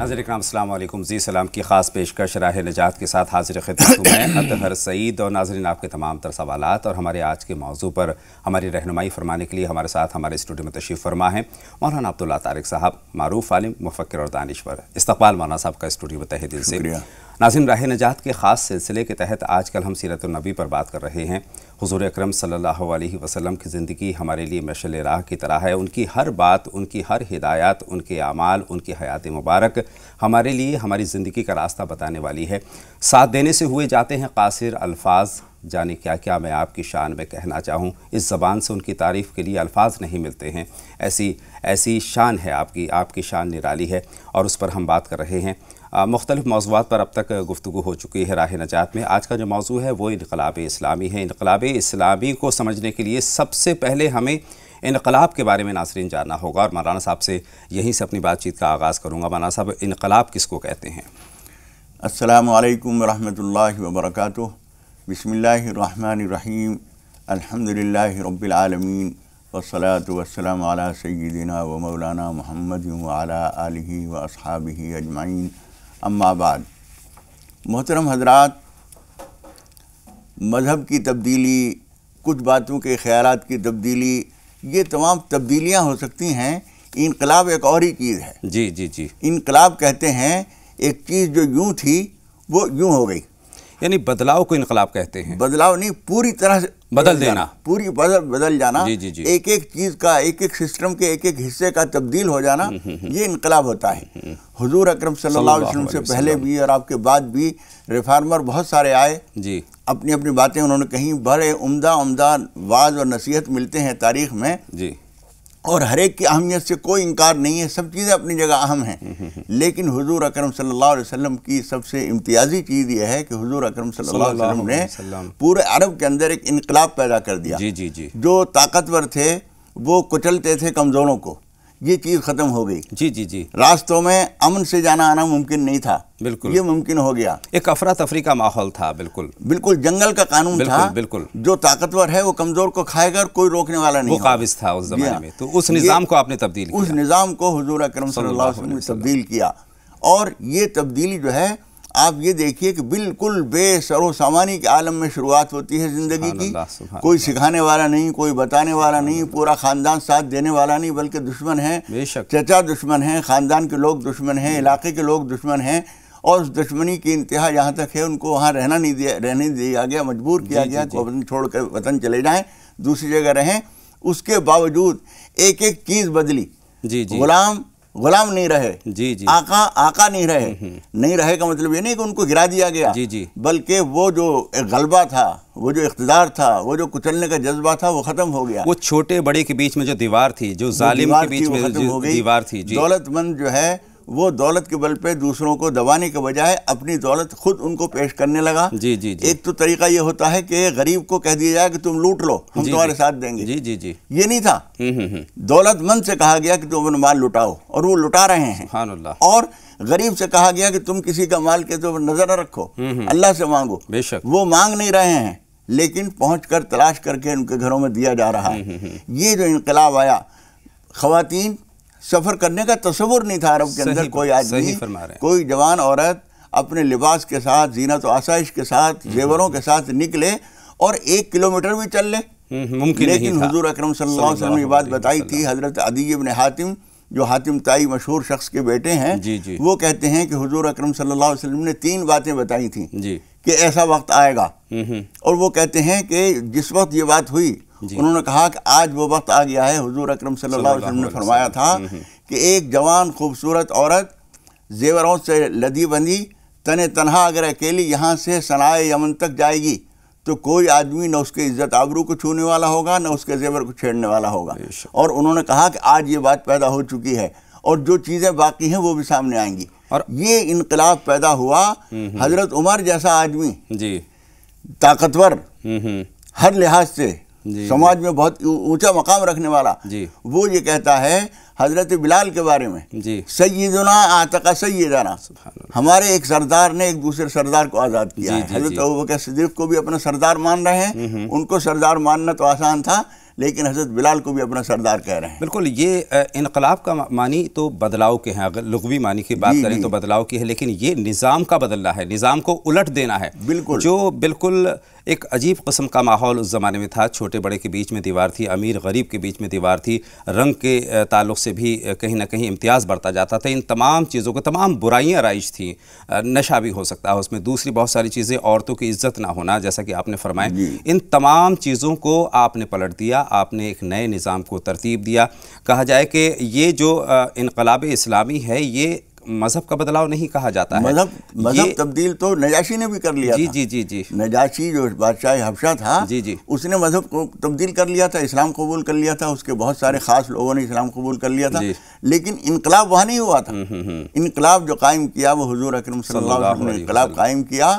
नाज़रीन इकराम अस्सलाम वालेकुम। जी सलाम की ख़ास पेशकश राह निजात के साथ हाजिर खिदमत हूँ मैं अतहर सईद। और नाज़रीन आपके तमाम तर सवालात और हमारे आज के मौजू पर हमारी रहनुमाई फरमाने के लिए हमारे साथ हमारे स्टूडियो में तशरीफ़ फरमा है मौलाना अब्दुल्ला तारिक साहब, मारूफ आलिम, मुफ़क्किर और दानिश्वर। इस्तक़बाल मौलाना साहब का स्टूडियो में तहे दिल से। नाज़रीन राह निजात के ख़ास सिलसिले के तहत आजकल हम सीरत नबी पर बात कर रहे हैं। हुज़ूर अकरम सल्लल्लाहु अलैहि वसल्लम की ज़िंदगी हमारे लिए मशअल राह की तरह है। उनकी हर बात, उनकी हर हिदायत, उनके आमाल, उनकी हयात मुबारक हमारे लिए हमारी ज़िंदगी का रास्ता बताने वाली है। साथ देने से हुए जाते हैं कासिर अल्फाज, जाने क्या क्या मैं आपकी शान में कहना चाहूँ। इस ज़बान से उनकी तारीफ़ के लिए अल्फाज नहीं मिलते हैं। ऐसी शान है आपकी शान निराली है और उस पर हम बात कर रहे हैं। मुख्तलिफ़ मौज़ूआत पर अब तक गुफ्तगू हो चुकी है राह नजात में। आज का जो मौजू है वो इनक़लाब इस्लामी है। इनक़लाब इस्लामी को समझने के लिए सबसे पहले हमें इनक़लाब के बारे में नाज़रीन जानना होगा और मौलाना साहब से यहीं से अपनी बातचीत का आगाज़ करूँगा। मौलाना साहब, इनक़लाब किसको कहते हैं? अस्सलामु अलैकुम रहमतुल्लाहि व बरकातुहू। बिस्मिल्लाहिर रहमानिर रहीम। अल्हम्दुलिल्लाहि रब्बिल आलमीन वस्सलातु वस्सलामु अला सय्यिदिना व मौलाना मुहम्मदिन व अला आलिहि व अस्हाबिहि अजमाइन। अम्मा बाद। मोहतरम हज़रात, मज़हब की तब्दीली, कुछ बातों के ख़यालात की तब्दीली, ये तमाम तब्दीलियाँ हो सकती हैं। इनकलाब एक और ही चीज़ है। जी जी जी। इनकलाब कहते हैं एक चीज़ जो यूँ थी वो यूँ हो गई, यानी बदलाव को इनकलाब कहते हैं। बदलाव नहीं, पूरी तरह से बदल देना, पूरी बदल जाना। जी जी जी। एक एक चीज़ का, एक एक सिस्टम के एक एक हिस्से का तब्दील हो जाना, ये इनकलाब होता है। हुजूर अकरम सल्लल्लाहु अलैहि वसल्लम से पहले भी और आपके बाद भी रिफार्मर बहुत सारे आए जी। अपनी अपनी बातें उन्होंने कहीं, बड़े उम्दा वाज और नसीहत मिलते हैं तारीख़ में जी। और हर एक की अहमियत से कोई इनकार नहीं है, सब चीज़ें अपनी जगह अहम हैं। लेकिन हुजूर अकरम सल्लल्लाहु अलैहि वसल्लम की सबसे इम्तियाजी चीज़ यह है कि हुजूर अकरम सल्लल्लाहु अलैहि वसल्लम ने पूरे अरब के अंदर एक इनकलाब पैदा कर दिया। जी जी जी। जो ताकतवर थे वो कुचलते थे कमज़ोरों को, ये चीज़ ख़त्म हो गई। जी जी जी। रास्तों में अमन से जाना आना मुमकिन नहीं था, बिल्कुल, ये मुमकिन हो गया। एक अफरा तफरी का माहौल था। बिल्कुल बिल्कुल, जंगल का कानून था। बिल्कुल, जो ताकतवर है वो कमज़ोर को खाएगा और कोई रोकने वाला नहीं, वो काबिज था उस ज़माने में। तो उस निज़ाम को आपने तब्दील किया। उस निज़ाम को हुजूर अकरम सल्लल्लाहु अलैहि वसल्लम ने तब्दील किया। और ये तब्दीली जो है, आप ये देखिए कि बिल्कुल बेसरो सामानी के आलम में शुरुआत होती है ज़िंदगी की। कोई सिखाने वाला नहीं, कोई बताने वाला नहीं, पूरा ख़ानदान साथ देने वाला नहीं, बल्कि दुश्मन हैं, चचा दुश्मन हैं, ख़ानदान के लोग दुश्मन हैं, इलाके के लोग दुश्मन हैं। और उस दुश्मनी की इंतहा यहाँ तक है, उनको वहाँ रहने दिया गया, मजबूर किया गया कि वतन छोड़ कर वतन चले जाएँ, दूसरी जगह रहें। उसके बावजूद एक एक चीज़ बदली। जी जी। गुलाम नहीं रहे, जी जी। आका नहीं रहे। नहीं रहे का मतलब ये नहीं कि उनको गिरा दिया गया, जी जी, बल्कि वो जो एक गलबा था, वो जो इख्तिदार था, वो जो कुचलने का जज्बा था, वो ख़त्म हो गया। वो छोटे बड़े के बीच में जो दीवार थी, जो जालिम के बीच में जो दीवार थी। दौलतमंद जो है वो दौलत के बल पे दूसरों को दबाने के बजाय अपनी दौलत खुद उनको पेश करने लगा। जी जी जी। एक तो तरीका ये होता है कि गरीब को कह दिया जाए कि तुम लूट लो, हम तुम्हारे साथ देंगे। जी जी जी। ये नहीं था। दौलतमंद से कहा गया कि तुम अपना माल लुटाओ, और वो लुटा रहे हैं। और गरीब से कहा गया कि तुम किसी का माल के तो नजर न रखो, अल्लाह से मांगो। बेशक वो मांग नहीं रहे हैं, लेकिन पहुँच कर तलाश करके उनके घरों में दिया जा रहा है। ये जो इनकलाब आया, ख़वातीन सफ़र करने का तस्वुर नहीं था अरब के अंदर। कोई आदमी, कोई जवान औरत अपने लिबास के साथ, जीनत और आसाइश के साथ, जेवरों के साथ निकले और 1 किलोमीटर भी चल ले, मुमकिन नहीं था। लेकिन हुजूर अकरम सल्लल्लाहु अलैहि वसल्लम ने ये बात बताई थी। हज़रत अदी इब्न हातिम, जो हातिम ताई मशहूर शख्स के बेटे हैं, जी जी, वो कहते हैं कि हुजूर अकरम सल्लल्लाहु अलैहि वसल्लम ने 3 बातें बताई थी कि ऐसा वक्त आएगा। और वो कहते हैं कि जिस वक्त ये बात हुई, उन्होंने कहा कि आज वो वक्त आ गया है। हुजूर अकरम सल्लल्लाहु अलैहि वसल्लम ने फरमाया था कि एक जवान खूबसूरत औरत जेवरों से लदी बंधी तने तनहा अगर अकेली यहाँ से सनाए यमन तक जाएगी तो कोई आदमी न उसके इज़्ज़त आबरू को छूने वाला होगा, न उसके जेवर को छेड़ने वाला होगा। और उन्होंने कहा कि आज ये बात पैदा हो चुकी है और जो चीज़ें बाकी हैं वो भी सामने आएंगी। और ये इनकलाब पैदा हुआ। हज़रत उमर जैसा आदमी जी, ताकतवर, हर लिहाज से समाज में बहुत ऊंचा मकाम रखने वाला जी, वो ये कहता है हज़रत बिलाल के बारे में जी, सय्यदुना आतका सय्यदना, हमारे एक सरदार ने एक दूसरे सरदार को आज़ाद किया है। हज़रत अबू बकर सिद्दीक़ को भी अपना सरदार मान रहे हैं। उनको सरदार मानना तो आसान था, لیکن حضرت بلال کو بھی اپنا سردار کہہ رہے ہیں۔ بالکل، یہ انقلاب کا معنی تو بدلاؤ کے ہیں، اگر لغوی معنی کی بات کریں تو بدلاؤ کی ہے، لیکن یہ نظام کا بدلنا ہے، نظام کو الٹ دینا ہے۔ بالکل، جو بالکل ایک عجیب قسم کا ماحول اس زمانے میں تھا، چھوٹے بڑے کے بیچ میں دیوار تھی، امیر غریب کے بیچ میں دیوار تھی، رنگ کے تعلق سے بھی کہیں نہ کہیں امتیاز بڑھتا جاتا تھا، ان تمام چیزوں کو تمام برائیاں رائج تھیں، نشہ بھی ہو سکتا ہے اس میں، دوسری بہت ساری چیزیں، عورتوں کی عزت نہ ہونا جیسا کہ آپ نے فرمایا، ان تمام چیزوں کو آپ نے پلٹ دیا، آپ نے ایک نئے نظام کو ترتیب دیا۔ کہا جائے کہ یہ جو انقلاب اسلامی ہے یہ مذہب کا بدلاؤ نہیں کہا جاتا ہے، مذہب تبدیل تو نجاشی نے بھی کر لیا تھا۔ جی نجاشی جو بادشاہ حبشہ تھا اس نے مذہب کو تبدیل کر لیا تھا، اسلام قبول کر لیا تھا، اس کے بہت سارے خاص لوگوں نے اسلام قبول کر لیا تھا، لیکن انقلاب وہاں نہیں ہوا تھا۔ انقلاب جو قائم کیا وہ حضور اکرم صلی اللہ علیہ وسلم نے انقلاب قائم کیا،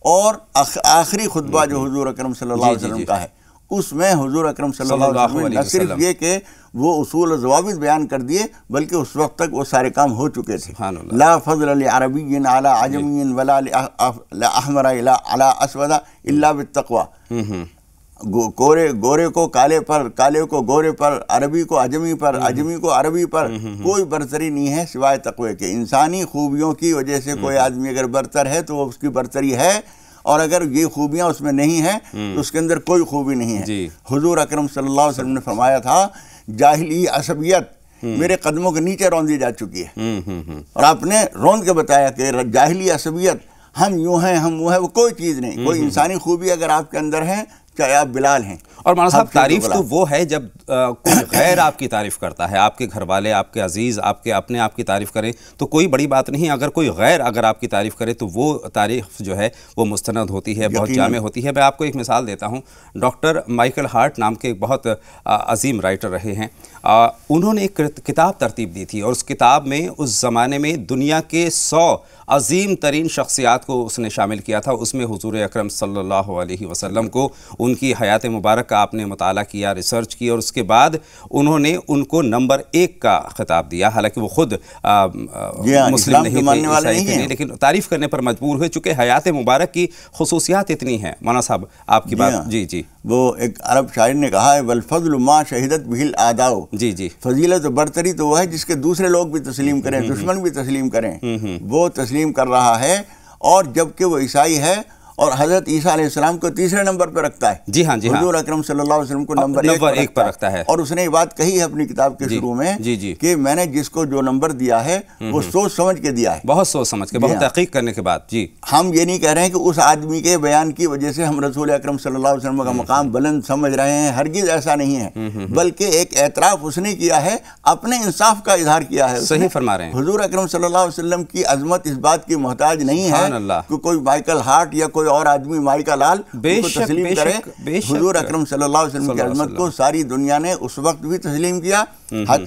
اور آخری خطبہ جو حضور اکرم صلی اللہ علیہ وسلم کا ہے اس میں حضور اکرم صلی اللہ علیہ وسلم نے نہ صرف یہ کہ وہ اصول و ضوابط بیان کر دیے، بلکہ اس وقت تک وہ سارے کام ہو چکے تھے۔ لا فضل لعربی علی عجمی ولا لاحمر علی اسود الا بالتقوی، گورے کو کالے پر، کالے کو گورے پر، عربی کو عجمی پر، عجمی کو عربی پر کوئی برتری نہیں ہے سوائے تقوی کے۔ انسانی خوبیوں کی وجہ سے کوئی آدمی اگر برتر ہے تو وہ اس کی برتری ہے، اور اگر یہ خوبیاں اس میں نہیں ہیں تو اس کے اندر کوئی خوبی نہیں ہے۔ حضور اکرم صلی اللہ علیہ وسلم نے فرمایا تھا جاہلی عصبیت میرے قدموں کے نیچے روندی جا چکی ہے، اور آپ نے روند کے بتایا کہ جاہلی عصبیت، ہم یوں ہیں ہم وہ ہیں، وہ کوئی چیز نہیں، کوئی انسانی خوبی اگر آپ کے اندر ہے، چاہے آپ بلال ہیں۔ اور مولانا صاحب تعریف تو وہ ہے جب کوئی غیر آپ کی تعریف کرتا ہے، آپ کے گھر والے، آپ کے عزیز، آپ کے اپنے آپ کی تعریف کریں تو کوئی بڑی بات نہیں، اگر کوئی غیر اگر آپ کی تعریف کرے تو وہ تعریف جو ہے وہ مستند ہوتی ہے، بہت جامع ہوتی ہے۔ میں آپ کو ایک مثال دیتا ہوں، ڈاکٹر مائیکل ہارٹ نام کے ایک بہت عظیم رائٹر رہے ہیں، انہوں نے ایک کتاب ترتیب دی تھی، اور اس کتاب میں اس زمانے میں دنیا کے 100 عظیم ترین شخصیات کو اس نے شامل کیا تھا۔ اس میں حضور اکرم صلی اللہ علیہ وسلم کو، ان کی حیات مبارک کا آپ نے مطالعہ کیا، ریسرچ کی، اور اس کے بعد انہوں نے ان کو نمبر 1 کا خطاب دیا، حالانکہ وہ خود مسلم نہیں تھے، عیسائی تھے، لیکن تعریف کرنے پر مجبور ہوئے چونکہ حیات مبارک کی خصوصیات اتنی ہیں۔ مولانا صاحب آپ کی بات۔ جی وہ ایک عرب شاعر نے کہا ہے والفضل ما شہدت بہ الاعداء، فضیلت و برتری تو وہ ہے جس کے دوسرے لوگ بھی تسلیم کریں، دشمن بھی تسلیم کریں، وہ تسلیم کر رہا ہے، اور جبکہ وہ عیسائی ہے اور حضرت عیسیٰ علیہ السلام کو تیسرے نمبر پہ رکھتا ہے، جی ہاں حضور اکرم صلی اللہ علیہ وسلم کو نمبر 1 پر رکھتا ہے، اور اس نے یہ بات کہی ہے اپنی کتاب کے شروع میں کہ میں نے جس کو جو نمبر دیا ہے وہ سوچ سمجھ کے دیا ہے، بہت سوچ سمجھ کے، بہت تحقیق کرنے کے بعد۔ جی ہم یہ نہیں کہہ رہے ہیں کہ اس آدمی کے بیان کی وجہ سے ہم رسول اکرم صلی اللہ علیہ وسلم کا مقام بلند سمجھ رہے ہیں، ہرگز ایسا نہیں ہے، بلکہ ایک اعتراف اس نے کیا ہے، اپنے انصاف کا اظہار کیا ہے۔ صحیح فرما رہے ہیں، حضور اکرم صلی اللہ علیہ وسلم کی عظمت اس بات کی محتاج نہیں ہے کہ کوئی مائیکل ہارٹ یا کوئی اور آدمی مائیکل لال کو تسلیم کرے۔ حضور اکرم صلی اللہ علیہ وسلم کی عظمت کو ساری دنیا نے اس وقت بھی تسلیم کیا۔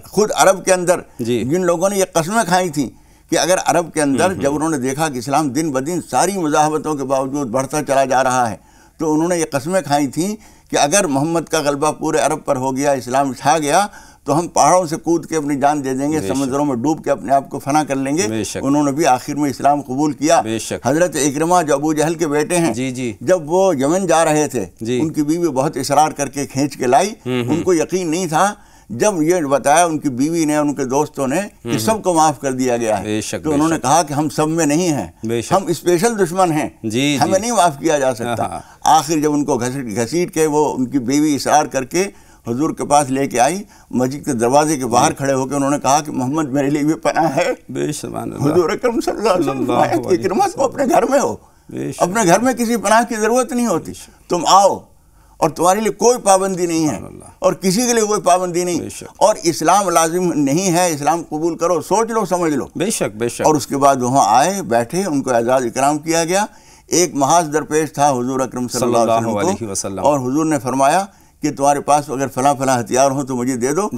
خود عرب کے اندر جن لوگوں نے یہ قسمیں کھائی تھیں کہ اگر عرب کے اندر جب انہوں نے دیکھا کہ اسلام دن بدن ساری مزاحمتوں کے باوجود بڑھتا چلا جا رہا ہے، تو انہوں نے یہ قسمیں کھائی تھیں کہ اگر محمد کا غلبہ پورے عرب پر ہو گیا، اسلام چھا گیا، تو ہم پہاڑوں سے کود کے اپنی جان دے دیں گے، سمندروں میں ڈوب کے اپنے آپ کو فنا کر لیں گے۔ انہوں نے بھی آخر میں اسلام قبول کیا۔ حضرت اکرمہ جو ابو جہل کے بیٹے ہیں، جب وہ یمن جا رہے تھے، ان کی بیوی بہت اصرار کر کے کھینچ کے لائی، ان کو یقین نہیں تھا، جب یہ بتایا ان کی بیوی نے، ان کے دوستوں نے کہ سب کو معاف کر دیا گیا ہے، تو انہوں نے کہا کہ ہم سب میں نہیں ہیں، ہم اسپیشل دشمن ہیں، ہمیں نہیں معاف کیا جا سکتا۔ آخر جب ان کو گھسیٹ کے وہ ان کی بیوی اصرار کر کے حضور کے پاس لے کے آئی، مسجد کے دروازے کے باہر کھڑے ہو کے انہوں نے کہا کہ محمد میرے لیے بھی پناہ ہے۔ حضور اکرم صلی اللہ علیہ وسلم فرمایا کہ اکرمہ تم اپنے گھر میں ہو، اپنے گھر میں کسی پناہ کی ضرورت نہیں ہوتی، تم آؤ، اور تمہارے لیے کوئی پابندی نہیں ہے، اور کسی کے لیے کوئی پابندی نہیں، اور اسلام لازم نہیں ہے، اسلام قبول کرو، سوچ لو، سمجھ لو۔ بے شک بے شک۔ اور اس کے بعد وہاں آئے، بیٹھے، ان کو اعزاز اکرام کیا گیا۔ ایک محاذ درپیش تھا حضور اکرم صلی اللہ علیہ وسلم، اور حضور نے فرمایا کہ تمہارے پاس اگر فلاں ہتھیار ہو تو مجھے دے دو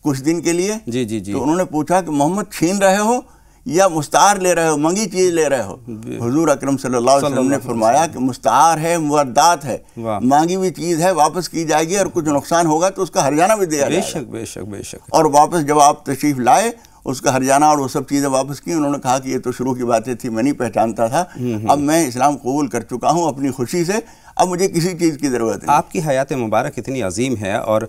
کچھ دن کے لیے۔ تو انہوں نے پوچھا کہ محمد چھین رہے ہو یا مستعار لے رہے ہو، منگی چیز لے رہے ہو؟ حضور اکرم صلی اللہ علیہ وسلم نے فرمایا کہ مستعار ہے، مودات ہے، مانگی ہوئی چیز ہے، واپس کی جائے گی، اور کچھ نقصان ہوگا تو اس کا ہرجانہ بھی دیا جائے گا۔ بے شک بے شک۔ اور واپس جب آپ تشریف لائے، اس کا ہرجانہ اور وہ سب چیزیں واپس کی۔ انہوں نے کہا کہ یہ تو شروع کی باتیں تھی، میں نہیں پہچانتا تھا، اب میں اسلام قبول کر چکا ہوں، اپنی خوشی سے اب مجھے کسی چیز کی ضرورت نہیں۔ آپ کی حیات مبارک اتنی عظیم ہے اور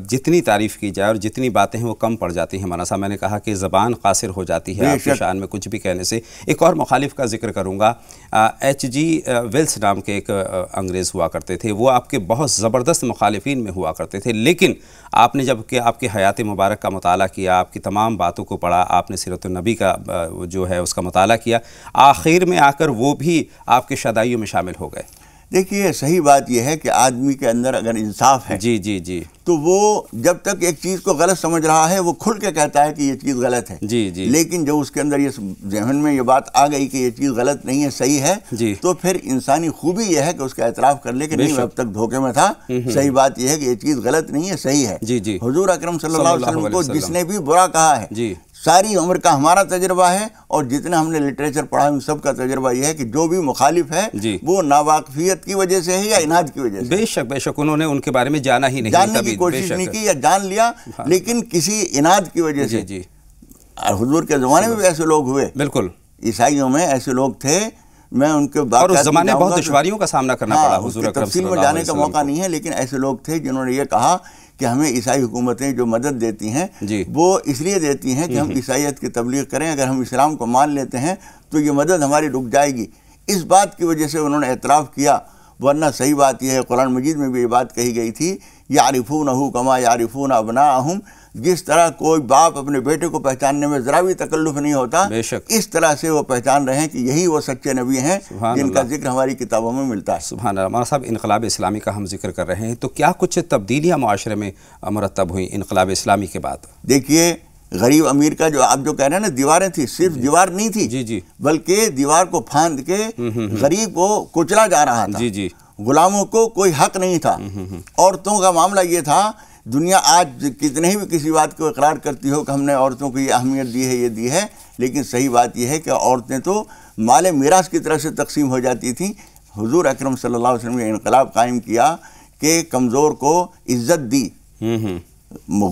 جتنی تعریف کی جائے اور جتنی باتیں ہیں وہ کم پڑ جاتی ہیں۔ مولانا صاحب میں نے کہا کہ زبان قاصر ہو جاتی ہے آپ کی شان میں کچھ بھی کہنے سے۔ ایک اور مخالف کا ذکر کروں گا، ایچ جی ویلس نام کے ایک انگریز ہوا کرتے تھے، وہ آپ کے بہت زبردست مخالفین میں ہوا کرتے تھے، لیکن آپ نے جب کہ آپ کے حیات مبارک کا مطالعہ کیا، آپ کی تمام باتوں کو پڑھا، آپ نے سیرت النبی کا جو ہے اس کا مطالعہ کیا، آخر میں آ کر وہ بھی آپ کے شدائیوں میں شامل ہو گئے۔ دیکھیے صحیح بات یہ ہے کہ آدمی کے اندر اگر انصاف ہے جی جی جی تو وہ جب تک ایک چیز کو غلط سمجھ رہا ہے وہ کھل کے کہتا ہے کہ یہ چیز غلط ہے، جی جی، لیکن جب اس کے اندر یہ ذہن میں یہ بات آ گئی کہ یہ چیز غلط نہیں ہے صحیح ہے، تو پھر انسانی خوبی یہ ہے کہ اس کا اعتراف کر لے کہ نہیں میں اب تک دھوکے میں تھا، صحیح بات یہ ہے کہ یہ چیز غلط نہیں ہے صحیح ہے۔ جی جی، حضور اکرم صلی اللہ علیہ وسلم کو جس نے بھی برا کہا ہے، ساری عمر کا ہمارا تجربہ ہے اور جتنا ہم نے لٹریچر پڑھا ان سب کا تجربہ یہ ہے کہ جو بھی مخالف ہے وہ ناواقفیت کی وجہ سے ہے یا اناد کی وجہ سے۔ بے شک بے شک، انہوں نے ان کے بارے میں جانا ہی نہیں، جاننے کی کوشش نہیں کی یا جان لیا لیکن کسی اناد کی وجہ سے۔ حضور کے زمانے میں بھی ایسے لوگ ہوئے، بالکل عیسائیوں میں ایسے لوگ تھے، میں ان کے اور اس زمانے بہت دشواریوں کا سامنا کرنا پڑا حضور اکرم تفصیل میں جانے کا موقع نہیں ہے، لیکن ایسے لوگ تھے جنہوں نے یہ کہا کہ ہمیں عیسائی حکومتیں جو مدد دیتی ہیں وہ اس لیے دیتی ہیں کہ ہم عیسائیت کی تبلیغ کریں، اگر ہم اسلام کو مان لیتے ہیں تو یہ مدد ہماری رک جائے گی۔ اس بات کی وجہ سے انہوں نے اعتراف کیا، ورنہ صحیح بات یہ ہے قرآن مجید میں بھی یہ بات کہی گئی تھی، یعرفونہ کما یعرفون ابناءہم، جس طرح کوئی باپ اپنے بیٹے کو پہچاننے میں ذرا بھی تکلف نہیں ہوتا، اس طرح سے وہ پہچان رہے ہیں کہ یہی وہ سچے نبی ہیں جن کا ذکر ہماری کتابوں میں ملتا ہے۔ سبحان اللہ۔ مولانا صاحب انقلاب اسلامی کا ہم ذکر کر رہے ہیں، تو کیا کچھ تبدیلیاں معاشرے میں مرتب ہوئیں انقلاب اسلامی کے بعد؟ دیکھیے غریب امیر کا جو آپ جو کہہ رہے ہیں نا دیواریں تھی، صرف دیوار نہیں تھی بلکہ دیوار کو پھاند کے غریب کو کچلا جا رہا تھا، غلاموں کو کوئی حق نہیں تھا، عورتوں کا معاملہ یہ تھا۔ دنیا آج کتنے ہی بھی کسی بات کو اقرار کرتی ہو کہ ہم نے عورتوں کو یہ اہمیت دی ہے یہ دی ہے، لیکن صحیح بات یہ ہے کہ عورتیں تو مال میراث کی طرح سے تقسیم ہو جاتی تھیں۔ حضور اکرم صلی اللہ علیہ وسلم نے انقلاب قائم کیا کہ کمزور کو عزت دی،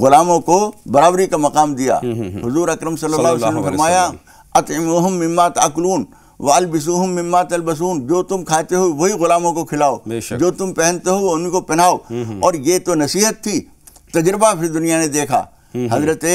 غلاموں کو برابری کا مقام دیا۔ حضور اکرم صلی اللہ علیہ وسلم نے فرمایا اطعموہم مما تاکلون والبسوہم مما تلبسون، جو تم کھاتے ہو وہی غلاموں کو کھلاؤ، جو تم پہنتے ہو وہ ان کو پہناؤ۔ اور یہ تو نصیحت تھی، تجربہ پھر دنیا نے دیکھا۔ حضرت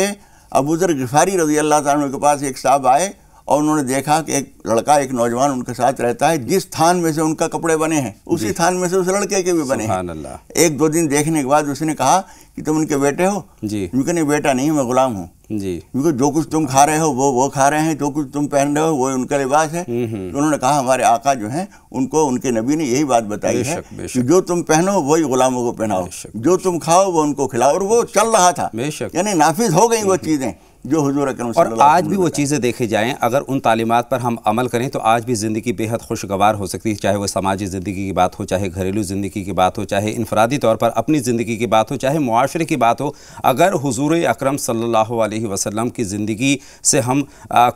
ابو ذر غفاری رضی اللہ تعالیٰ عنہ کے پاس ایک صاحب آئے اور انہوں نے دیکھا کہ ایک لڑکا ایک نوجوان ان کے ساتھ رہتا ہے، جس تھان میں سے ان کا کپڑے بنے ہیں اسی تھان میں سے اس لڑکے کے بھی بنے ہیں۔ ایک دو دن دیکھنے کے بعد اس نے کہا کہ تم ان کے بیٹے ہو؟ ان کے نہیں بیٹا نہیں، میں غلام ہوں۔ کیونکہ جو کچھ تم کھا رہے ہو وہ کھا رہے ہیں، جو کچھ تم پہن رہے ہو وہ ان کا لباس ہے۔ انہوں نے کہا ہمارے آقا جو ہیں ان کو ان کے نبی نے یہی بات بتائی ہے کہ جو تم پہنو وہی غلاموں کو پہناؤ، جو تم کھاؤ وہ ان کو کھلاؤ، اور وہ چل رہا تھا، یعنی نافذ ہو گئی وہ چیزیں جو حضور اکرم صلی اللہ علیہ وسلم۔ اور آج بھی وہ چیزیں دیکھی جائیں، اگر ان تعلیمات پر ہم عمل کریں تو آج بھی زندگی بے حد خوشگوار ہو سکتی ہے، چاہے وہ سماجی زندگی کی بات ہو، چاہے گھریلو زندگی کی بات ہو، چاہے انفرادی طور پر اپنی زندگی کی بات ہو، چاہے معاشرے کی بات ہو۔ اگر حضور اکرم صلی اللہ علیہ وسلم کی زندگی سے ہم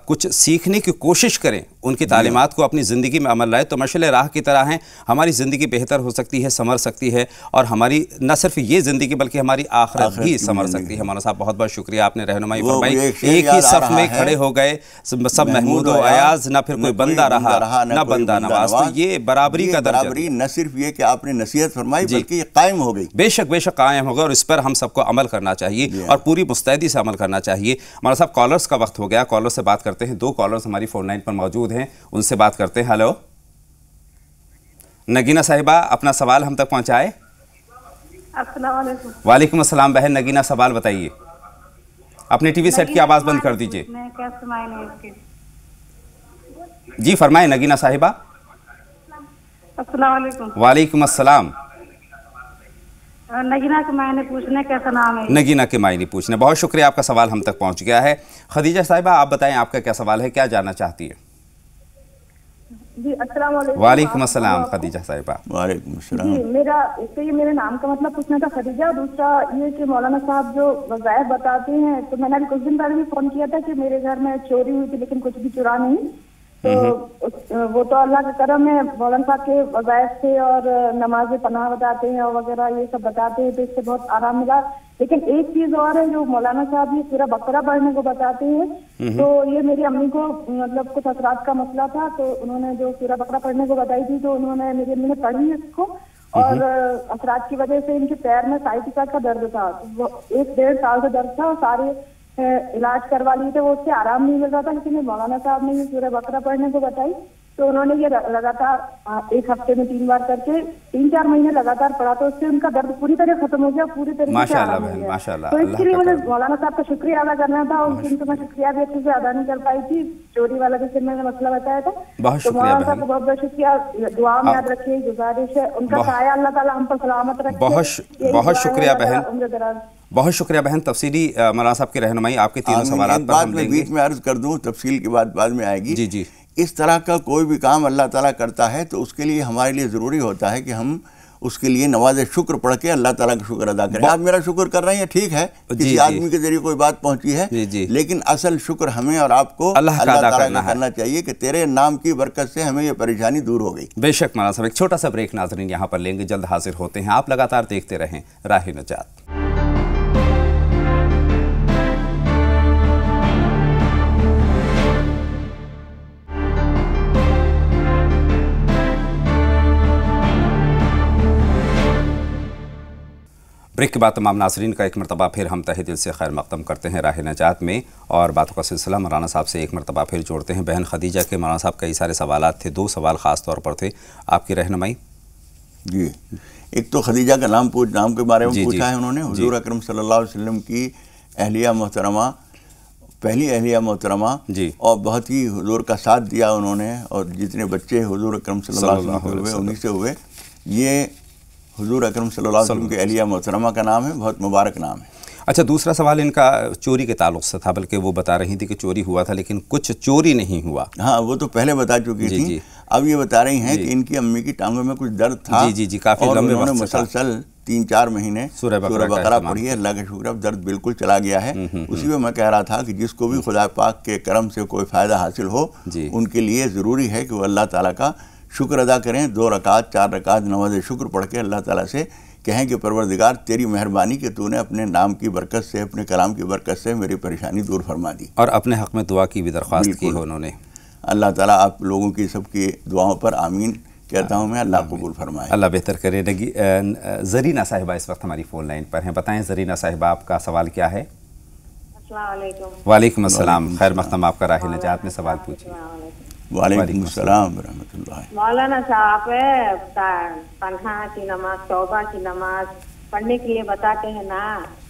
کچھ سیکھنے کی کوشش کریں، ان کی تعلیمات کو اپنی زندگی میں عمل لائے تو مشعل راہ کی طرح ہیں، ہماری زندگی بہتر ہو سکتی ہے، سنور سکتی ہے، اور ہماری نہ صرف یہ زندگی بلکہ ہماری آخرت بھی سنور سکتی ہے۔ مولانا صاحب بہت بہت شکریہ، آپ نے رہنمائی فرمائی۔ ایک ہی صف میں کھڑے ہو گئے، سب محمود و ایاز، نہ پھر کوئی بندہ رہا نہ بندہ نواز۔ تو یہ برابری کا درجہ، برابری نہ صرف یہ کہ آپ نے نصیحت فرمائی بلکہ یہ قائم ہو گئی۔ بے شک بے شک قائم ہوگا، اور اس پر ہم سب کو عمل کرنا چاہیے اور پوری مستعدی سے عمل کرنا چاہیے۔ مولانا صاحب کالرز کا وقت ہو گیا، کالر سے بات کرتے ہیں۔ دو کالرز ہماری فون لائن پر موجود ہیں، ان سے بات کرتے ہیں۔ ہلو نگینہ صاحبہ، اپنا سوال ہم تک پہنچائے۔ السلام علیکم۔ وعلیکم السلام بہن نگینہ، سوال بتائیے۔ اپنے ٹی وی سیٹ کی آواز بند کر دیجئے۔ جی فرمائیں نگینہ صاحبہ۔ السلام علیکم۔ وعلیکم السلام۔ نگینہ کے معنی پوچھنے کیسا نام ہے؟ نگینہ کے معنی پوچھنے، بہت شکریہ، آپ کا سوال ہم تک پہنچ گیا ہے۔ خدیجہ صاحبہ آپ بتائیں آپ کا کیا سوال ہے، کیا جاننا چاہتی ہے؟ جی السلام علیکم۔ وعلیکم السلام خدیجہ صاحبہ۔ وعلیکم السلام۔ جی میرے نام کا مطلب پوچھنا تھا خدیجہ، دوسرا یہ کہ مولانا صاحب جو وظائف بتاتے ہیں، تو میں نے ابھی کچھ دن پہلے بھی فون کیا تھا کہ میرے گھر میں چوری ہوئی تھی لیکن کچھ بھی چرا نہیں، تو वो तो अल्लाह का करम है, मौलाना साहब के वज़ाइफ से और नमाज पनाह बताते हैं और वगैरह ये सब बताते हैं, तो इससे बहुत आराम मिला। लेकिन एक चीज और है, जो मौलाना साहब ये सूरह बकरा पढ़ने को बताते हैं, तो ये मेरी अम्मी को मतलब कुछ असरात का मसला था, तो उन्होंने जो सूरह बकरा पढ़ने को बताई थी, तो उन्होंने मेरी अम्मी ने पढ़ी इसको, और असरात की वजह से इनके पैर में साइटिका का दर्द था, वो 1-1.5 साल से दर्द था, और सारे इलाज करवा लिए थे, वो उससे आराम नहीं मिल रहा था। लेकिन मौलाना साहब ने ये सूरह बकरा पढ़ने को बताई, तो उन्होंने ये लगातार 1 हफ्ते में 3 बार करके 3-4 महीने लगातार पढ़ा, तो उससे उनका दर्द पूरी तरह खत्म हो गया, पूरी तरीके से आराम हो गया। माशाअल्लाह। तो इसके लिए मुझे मौलाना साहब का शुक्रिया अदा करना था, उस दिन तो मैं शुक्रिया भी अच्छे से अदा नहीं कर पाई थी, चोरी वाला जिससे मैंने मसला बताया था। बहुत तो मौलाना साहब को बहुत बहुत शुक्रिया, दुआ में याद रखिए, गुजारिश है उनका साया अल्लाह ताला हम पर सलामत रखे। बहुत शुक्रिया बहन, बहुत शुक्रिया बहन। तफसीली मौलाना साहब की रहनुमाई आपके तीनों सवालात पर हम लेंगे। बीच में अर्ज कर दूं, तफसील की बात बाद में आएगी। जी जी। इस तरह का कोई भी काम अल्लाह ताला करता है तो उसके लिए हमारे लिए ज़रूरी होता है कि हम उसके लिए नवाज़ शुक्र पढ़ के अल्लाह ताला का शुक्र अदा करें। आप मेरा शुक्र कर रहे हैं, ठीक है, किसी आदमी के जरिए कोई बात पहुंची है, लेकिन असल शुक्र हमें और आपको अल्लाह ताला का करना चाहिए कि तेरे नाम की बरकत से हमें ये परेशानी दूर हो गई। बेशक मौलाना साहब, एक छोटा सा ब्रेक नाज़रीन यहाँ पर लेंगे, जल्द हाजिर होते हैं। आप लगातार देखते रहें राह नजात। ब्रेक के बाद तमाम नाज़रीन का एक मरतबा फिर हम तहे दिल से खैर मक़दम करते हैं राह नजात में, और बातों का सिलसिला मौलाना साहब से एक मरतबा फिर जोड़ते हैं। बहन खदीजा के मौलाना साहब कई सारे सवालात थे, 2 सवाल ख़ास तौर पर थे, आपकी रहनुमाई। जी, एक तो खदीजा का नाम के बारे में पूछा है उन्होंने। हुजूर अकरम सल्लल्लाहु अलैहि वसल्लम की अहलिया मोहतरमा, पहली अहलिया मोहतरमा, और बहुत ही हुजूर का साथ दिया उन्होंने, और जितने बच्चे हुजूर अकरम सल्लल्लाहु अलैहि वसल्लम हुए उन्हीं से हुए। ये हुजूर अकरम सल्लल्लाहु अलैहि वसल्लम के अहलिया मोहतरमा का नाम है, बहुत मुबारक नाम है। अच्छा, दूसरा सवाल इनका चोरी के ताल्लुक से था, बल्कि वो बता रही थी कि चोरी हुआ था लेकिन कुछ चोरी नहीं हुआ। हाँ, वो तो पहले बता चुकी थी। अब ये बता रही हैं कि इनकी अम्मी की टांगों में कुछ दर्द था। जी, काफी लंबे वक्त से मुसलसल 3-4 महीने सूरह बकरा पढ़ी है, अल्लाह का शुक्र अब दर्द बिल्कुल चला गया है। उसी में मैं कह रहा था कि जिसको भी खुदा पाक के करम से कोई फ़ायदा हासिल हो, उनके लिए ज़रूरी है कि वो अल्लाह ताला का शुक्र अदा करें। 2 रकात 4 रकात नमाज़ शुक्र पढ़ के अल्लाह ताला से कहें कि परवरदिगार तेरी मेहरबानी कि तूने अपने नाम की बरकत से, अपने कलाम की बरकत से मेरी परेशानी दूर फरमा दी, और अपने हक़ में दुआ की भी दरख्वास्त की है उन्होंने। अल्लाह ताला आप लोगों की सबकी दुआओं पर आमीन कहता हूँ मैं, अल्लाह कबूल फरमाए, अल्लाह बेहतर करे। ज़रीना साहिबा इस वक्त हमारी फ़ोन लाइन पर हैं। बताएं ज़रीना साहिबा, आपका सवाल क्या है? वालेकुम अस्सलाम, खैर मक़दम, आपका राह नजात में सवाल पूछिए। वालेकुम अस्सलाम व रहमतुल्लाह। मौलाना साहब तन्हा की नमाज, तौबा की नमाज पढ़ने के लिए बताते हैं ना,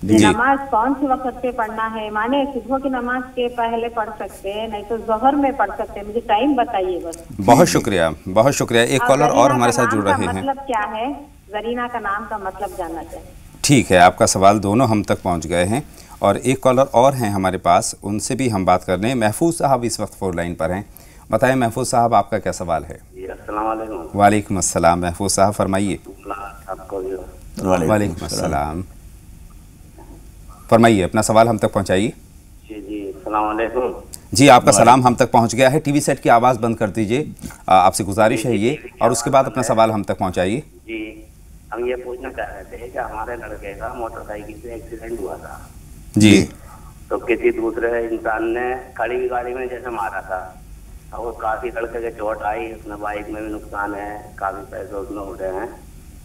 नमाज कौन से वक्त पे पढ़ना है? माने सुबह की नमाज के पहले पढ़ सकते हैं, नहीं तो जोहर में पढ़ सकते हैं, मुझे टाइम बताइए बस। बहुत शुक्रिया, बहुत शुक्रिया। एक कॉलर और हमारे साथ जुड़ रहे हैं। मतलब क्या है जरीना का नाम का मतलब जानना चाहिए। ठीक है, आपका सवाल दोनों हम तक पहुँच गए हैं, और एक कॉलर और हैं हमारे पास, उनसे भी हम बात कर लें। महफूज साहब इस वक्त फ़ोन लाइन पर हैं। बताएं महफूज साहब, आपका क्या सवाल है? वालेकुम अस्सलाम, महफूज साहब फरमाइए। वालेकुम अस्सलाम, फरमाइए, अपना सवाल हम तक पहुंचाइए। जी, आपका सलाम हम तक पहुंच गया है। टीवी सेट की आवाज़ बंद कर दीजिए, आपसे गुजारिश है ये, और उसके बाद अपना सवाल हम तक पहुंचाइए। जी, हम ये पूछना चाह रहे थे कि हमारे लड़के का मोटरसाइकिल से एक्सीडेंट हुआ था जी, तो किसी दूसरे इंसान ने खड़ी गाड़ी में जैसे मारा था, और काफी लड़के के चोट आई, उसमें बाइक में भी नुकसान है, काफी पैसे उसमें उठे हैं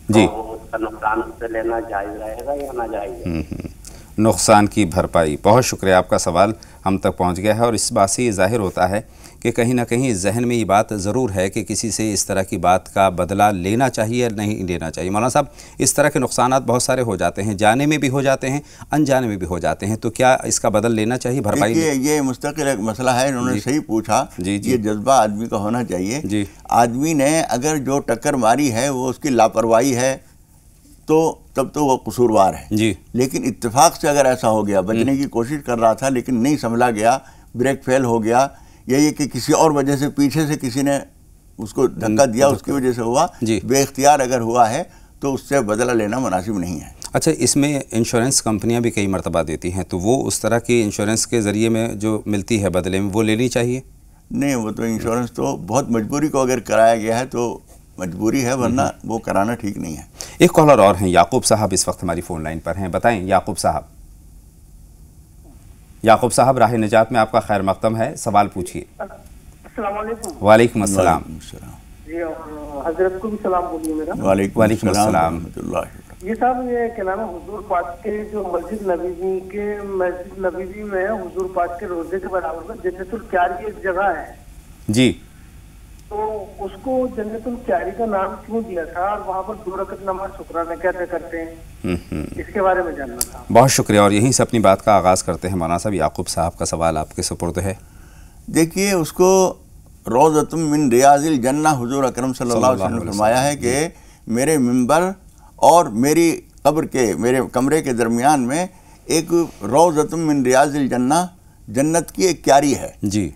जी, तो उसका नुकसान उससे लेना जायज रहेगा या ना जायज? नुकसान की भरपाई। बहुत शुक्रिया, आपका सवाल हम तक पहुंच गया है, और इस बात से ये ज़ाहिर होता है कि कहीं ना कहीं जहन में ये बात ज़रूर है कि किसी से इस तरह की बात का बदला लेना चाहिए या नहीं लेना चाहिए। मौलाना साहब, इस तरह के नुकसानात बहुत सारे हो जाते हैं, जाने में भी हो जाते हैं, अनजाने में भी हो जाते हैं, तो क्या इसका बदल लेना चाहिए, भरपाई? ये मुस्तकिल एक मसला है, इन्होंने सही पूछा। ये जज्बा आदमी का होना चाहिए। आदमी ने अगर जो टक्कर मारी है वो उसकी लापरवाही है तो तब तो वो कसूरवार है जी, लेकिन इत्तेफाक से अगर ऐसा हो गया, बचने की कोशिश कर रहा था लेकिन नहीं संभला गया, ब्रेक फेल हो गया, या ये कि किसी और वजह से पीछे से किसी ने उसको धक्का दिया, उसकी वजह से हुआ, बेइख्तियार अगर हुआ है तो उससे बदला लेना मुनासिब नहीं है। अच्छा, इसमें इंश्योरेंस कंपनियां भी कई मरतबा देती हैं, तो वो उस तरह की इंश्योरेंस के ज़रिए में जो मिलती है बदले में, वो लेनी चाहिए? नहीं, वो तो इंश्योरेंस तो बहुत मजबूरी को अगर कराया गया है तो मजबूरी है, वरना वो कराना ठीक नहीं है। एक कॉलर और हैं, याकूब साहब इस वक्त हमारी फ़ोन लाइन पर हैं। बताएं याकूब साहब। याकूब साहब, राह निजात में आपका खैर मकदम है, सवाल पूछिए। अस्सलाम वालेकुम। वालेकुम अस्सलाम। जी, हजरत को भी सलाम बोलिए मेरा। वालेकुम अस्सलाम। ये साहब, ये क्या नाम है, हुजूर पाक के जो मस्जिद नबवी में हुजूर पाक के रोजे के बराबर में जन्नतुल क्यारी एक जगह है जी, तो उसको जन्नतुल क्यारी का नाम क्यों दिया था, और वहाँ पर 2 रकअत नमाज शुक्राना कैसे करते हैं, इसके बारे में जानना था। बहुत शुक्रिया। और यहीं से अपनी बात का आगाज़ करते हैं मौलाना साहब। याकूब साहब का सवाल आपके सुपुर्द है। देखिए, उसको रोज़तुम मिन रियाज़िल जन्ना हुजूर अकरम सल्लल्लाहु अलैहि वसल्लम ने फरमाया है कि मेरे मिंबर और मेरी कब्र के, मेरे कमरे के दरमियान में एक रोज़तुम मिन रियाज़िल जन्ना, जन्नत की एक क्यारी है जी।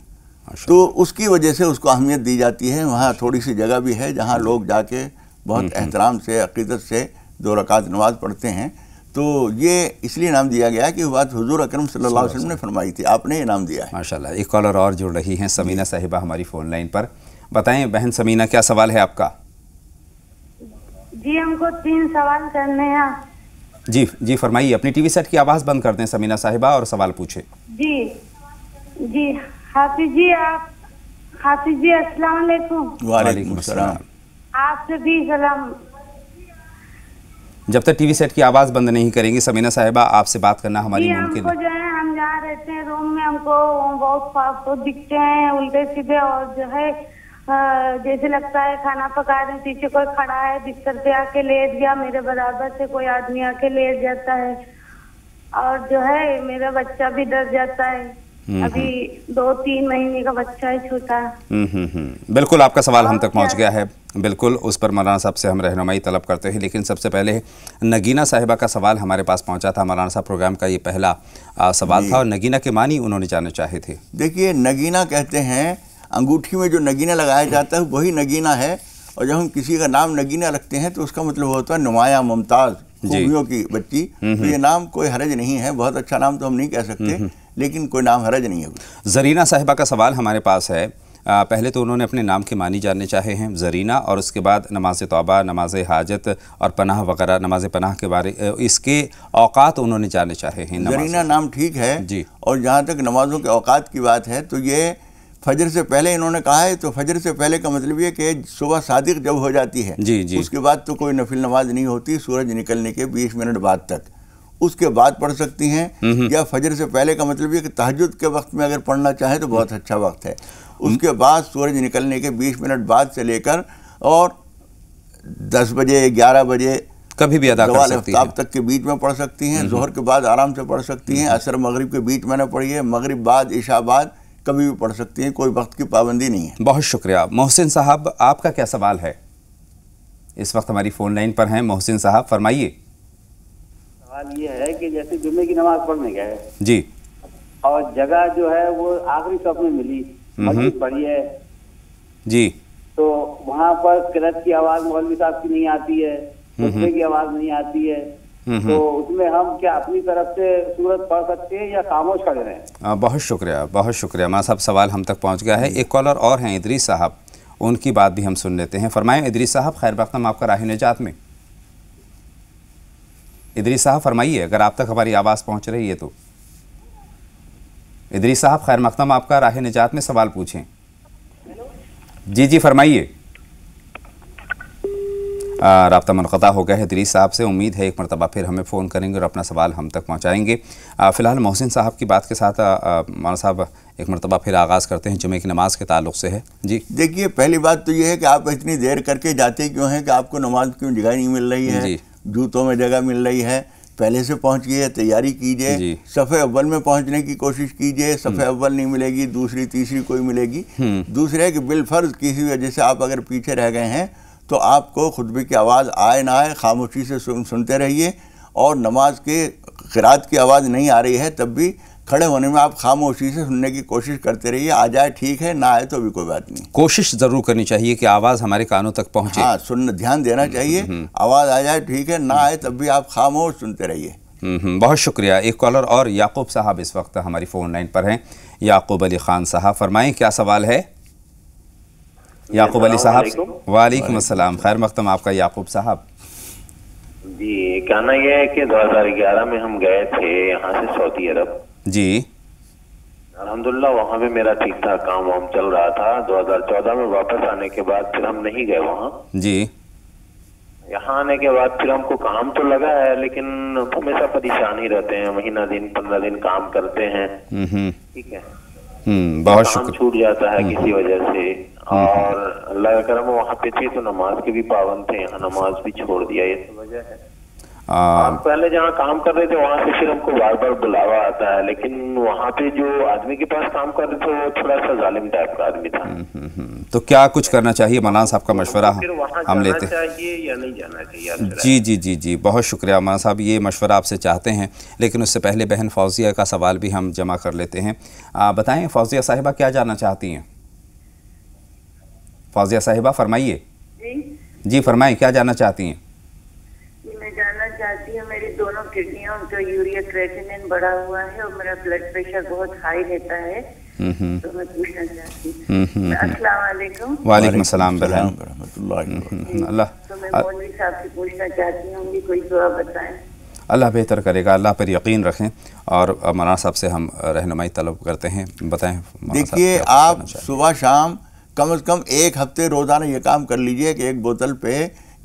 तो उसकी वजह से उसको अहमियत दी जाती है। वहाँ थोड़ी सी जगह भी है जहाँ लोग जाके बहुत एहतराम से, अक़ीदत से 2 रकात नमाज पढ़ते हैं। तो ये इसलिए नाम दिया गया कि वो बात हुजूर अकरम सल्लल्लाहु अलैहि वसल्लम ने फरमाई थी, आपने ये नाम दिया है। माशाल्लाह। एक कॉलर और जुड़ रही हैं, समीना साहिबा हमारी फ़ोन लाइन पर। बताएं बहन समीना, क्या सवाल है आपका? जी, हमको 3 सवाल करने हैं। जी जी फरमाइए। अपनी टीवी सेट की आवाज़ बंद कर दें समीना साहिबा और सवाल पूछे। जी जी, हाफिज जी, हाफिज जी अस्सलाम वालेकुम। वालेकुम अस्सलाम। आपसे भी सलाम। जब तक टीवी सेट की आवाज़ बंद नहीं करेंगी समीना साहिबा, आपसे बात करना हमारी मुमकिन हमको जो है, हम जहाँ रहते हैं रूम में, हमको बहुत फास्ट दिखते हैं उल्टे सीधे, और जो है जैसे लगता है खाना पका रहे, पीछे कोई खड़ा है, बिस्तर पे आके लेट गया, मेरे बराबर से कोई आदमी आके लेट जाता है, और जो है मेरा बच्चा भी डर जाता है। अभी 2-3 महीने का बच्चा है, छोटा। बिल्कुल, आपका सवाल हम तक पहुंच गया है। बिल्कुल, उस पर मौलाना साहब से हम रहनुमाई तलब करते हैं। लेकिन सबसे पहले नगीना साहिबा का सवाल हमारे पास पहुंचा था। मौलाना साहब, प्रोग्राम का ये पहला सवाल था और नगीना के मानी उन्होंने जानना चाहे थे। देखिए, नगीना कहते हैं, अंगूठी में जो नगीना लगाया जाता है वही नगीना है। और जब हम किसी का नाम नगीना रखते हैं तो उसका मतलब होता है नुमाया, मुमताज़, खूबियों की बच्ची। तो ये नाम कोई हरज नहीं है, बहुत अच्छा नाम तो हम नहीं कह सकते, लेकिन कोई नाम हरज नहीं है। ज़रीना साहिबा का सवाल हमारे पास है। पहले तो उन्होंने अपने नाम के मानी जानने चाहे हैं, ज़रीना, और उसके बाद नमाज तौबा, नमाज हाजत और पनाह वगैरह, नमाज पनाह के बारे, इसके औकात उन्होंने जानने चाहे हैं। ज़रीना नाम ठीक है जी। और जहाँ तक नमाज़ों के औकात की बात है तो ये फजर से पहले इन्होंने कहा है। तो फजर से पहले का मतलब ये कि सुबह सादिक जब हो जाती है जी जी, उसके बाद तो कोई नफिल नमाज नहीं होती, सूरज निकलने के 20 मिनट बाद तक, उसके बाद पढ़ सकती हैं। या फजर से पहले का मतलब ये कि तहज्जुद के वक्त में अगर पढ़ना चाहें तो बहुत अच्छा वक्त है। उसके बाद सूरज निकलने के 20 मिनट बाद से लेकर और 10 बजे 11 बजे कभी भी अदा कर सकती हैं, तक के बीच में पढ़ सकती हैं। ज़ोहर के बाद आराम से पढ़ सकती हैं। असर मगरिब के बीच में न पढ़िए, मगरिब बाद, इशा बाद कभी भी पढ़ सकती हैं, कोई वक्त की पाबंदी नहीं है। बहुत शुक्रिया। मोहसिन साहब, आपका क्या सवाल है? इस वक्त हमारी फ़ोन लाइन पर हैं मोहसिन साहब, फरमाइए। सवाल ये है कि जैसे जुम्मे की नमाज पढ़ने गए जी, और जगह जो है वो आखिरी सफ में मिली, मस्जिद बड़ी है जी, तो वहाँ पर किरात की आवाज़ मौलवी साहब की नहीं आती है, खुतबे की आवाज़ नहीं आती है, तो उसमें हम क्या अपनी तरफ से सूरत पढ़ सकते हैं या खामोश खड़े रहें? बहुत शुक्रिया, बहुत शुक्रिया। मां साहब, सवाल हम तक पहुंच गया है। एक कॉलर और हैं इदरीस साहब, उनकी बात भी हम सुन लेते हैं। फरमाएं इदरीस साहब, खैर मकदम आपका राह निजात में। इदरीस साहब फरमाइए, अगर आप तक हमारी आवाज़ पहुंच रही है तो। इदरीस साहब, खैर मकदम आपका राह निजात में, सवाल पूछें। जी जी फरमाइए। राब्ता मुनक़ता हो गया है इदरीस साहब से। उम्मीद है एक मरतबा फिर हमें फ़ोन करेंगे और अपना सवाल हम तक पहुँचाएँगे। फ़िलहाल मोहसिन साहब की बात के साथ मौलाना साहब एक मरतबा फिर आगाज़ करते हैं, जुमे की नमाज के ताल्लुक़ से है। जी देखिए, पहली बात तो ये है कि आप इतनी देर करके जाते क्यों हैं कि आपको नमाज क्यों जगह नहीं मिल रही है, जूतों में जगह मिल रही है, पहले से पहुँचिए, तैयारी कीजिए, सफ़े अव्वल में पहुँचने की कोशिश कीजिए। सफ़े अव्वल नहीं मिलेगी, दूसरी तीसरी कोई मिलेगी। दूसरे है कि बिलफर्ज किसी वजह से आप अगर पीछे रह गए हैं तो आपको खुतबे की आवाज़ आए ना आए खामोशी से सुनते रहिए। और नमाज के क़िरात की आवाज़ नहीं आ रही है तब भी खड़े होने में आप खामोशी से सुनने की कोशिश करते रहिए। आ जाए ठीक है, ना आए तो भी कोई बात नहीं। कोशिश ज़रूर करनी चाहिए कि आवाज़ हमारे कानों तक पहुँचे। हाँ, ध्यान देना चाहिए। आवाज़ आ जाए ठीक है, ना आए तब भी आप खामोश सुनते रहिए। बहुत शुक्रिया। एक कॉलर और याकूब साहब इस वक्त हमारी फ़ोन लाइन पर हैं। याकूब अली ख़ान साहब, फरमाएं क्या सवाल है। याकूब अली साहब, वालेकुम अस्सलाम, खैर मक़दम आपका याकूब साहब। जी, कहना यह है कि 2011 में हम गए थे यहाँ से सऊदी अरब। जी, अल्हम्दुलिल्लाह वहाँ पे मेरा ठीक ठाक काम वाम चल रहा था। 2014 में वापस आने के बाद फिर हम नहीं गए वहाँ। जी, यहाँ आने के बाद फिर हमको काम तो लगा है, लेकिन हमेशा परेशान ही रहते हैं। महीना दिन 15 दिन काम करते हैं, ठीक है, बहुत काम शुक्रिया। छूट जाता है किसी वजह से। और अल्लाह का करम वहाँ पे थे तो नमाज के भी पाबंद थे, यहाँ नमाज भी छोड़ दिया, ये सब वजह है। हम पहले जहाँ काम कर रहे थे वहाँ से फिर हमको बार बार बुलावा आता है, लेकिन वहाँ पे जो आदमी के पास काम कर रहे थे वो थोड़ा सा जालिम टाइप का आदमी था। तो क्या कुछ करना चाहिए, मौलाना साहब का मशवरा फिर वहाँ हम जाना लेते हैं। चाहिए या नहीं जाना चाहिए? जी जी जी जी, बहुत शुक्रिया मौलाना साहब, ये मशवरा आपसे चाहते हैं, लेकिन उससे पहले बहन फौजिया का सवाल भी हम जमा कर लेते हैं। बताएं फौजिया साहिबा क्या जानना चाहती हैं। फौजिया साहिबा फरमाइए। जी फरमाइए, क्या जानना चाहती हैं। मैं जानना चाहती हूँ, मेरी दोनों किडनियों का यूरिया क्रेटिनिन बढ़ा हुआ है और मेरा ब्लड प्रेशर बहुत हाई रहता है, तो मैं पूछना चाहती हूँ। अस्सलाम वालेकुम। वालेकुम अस्सलाम बहन। अल्लाह, तो मैं मौलवी साहब से पूछना चाहती हूँ, कोई दुआ बताएं। अल्लाह बेहतर करेगा, अल्लाह पर यकीन रखें और मौलाना साहब से हम रहनुमाई तलब करते हैं। बताएं। देखिए, आप सुबह शाम कम से कम एक हफ्ते रोज़ाना ये काम कर लीजिए कि एक बोतल पे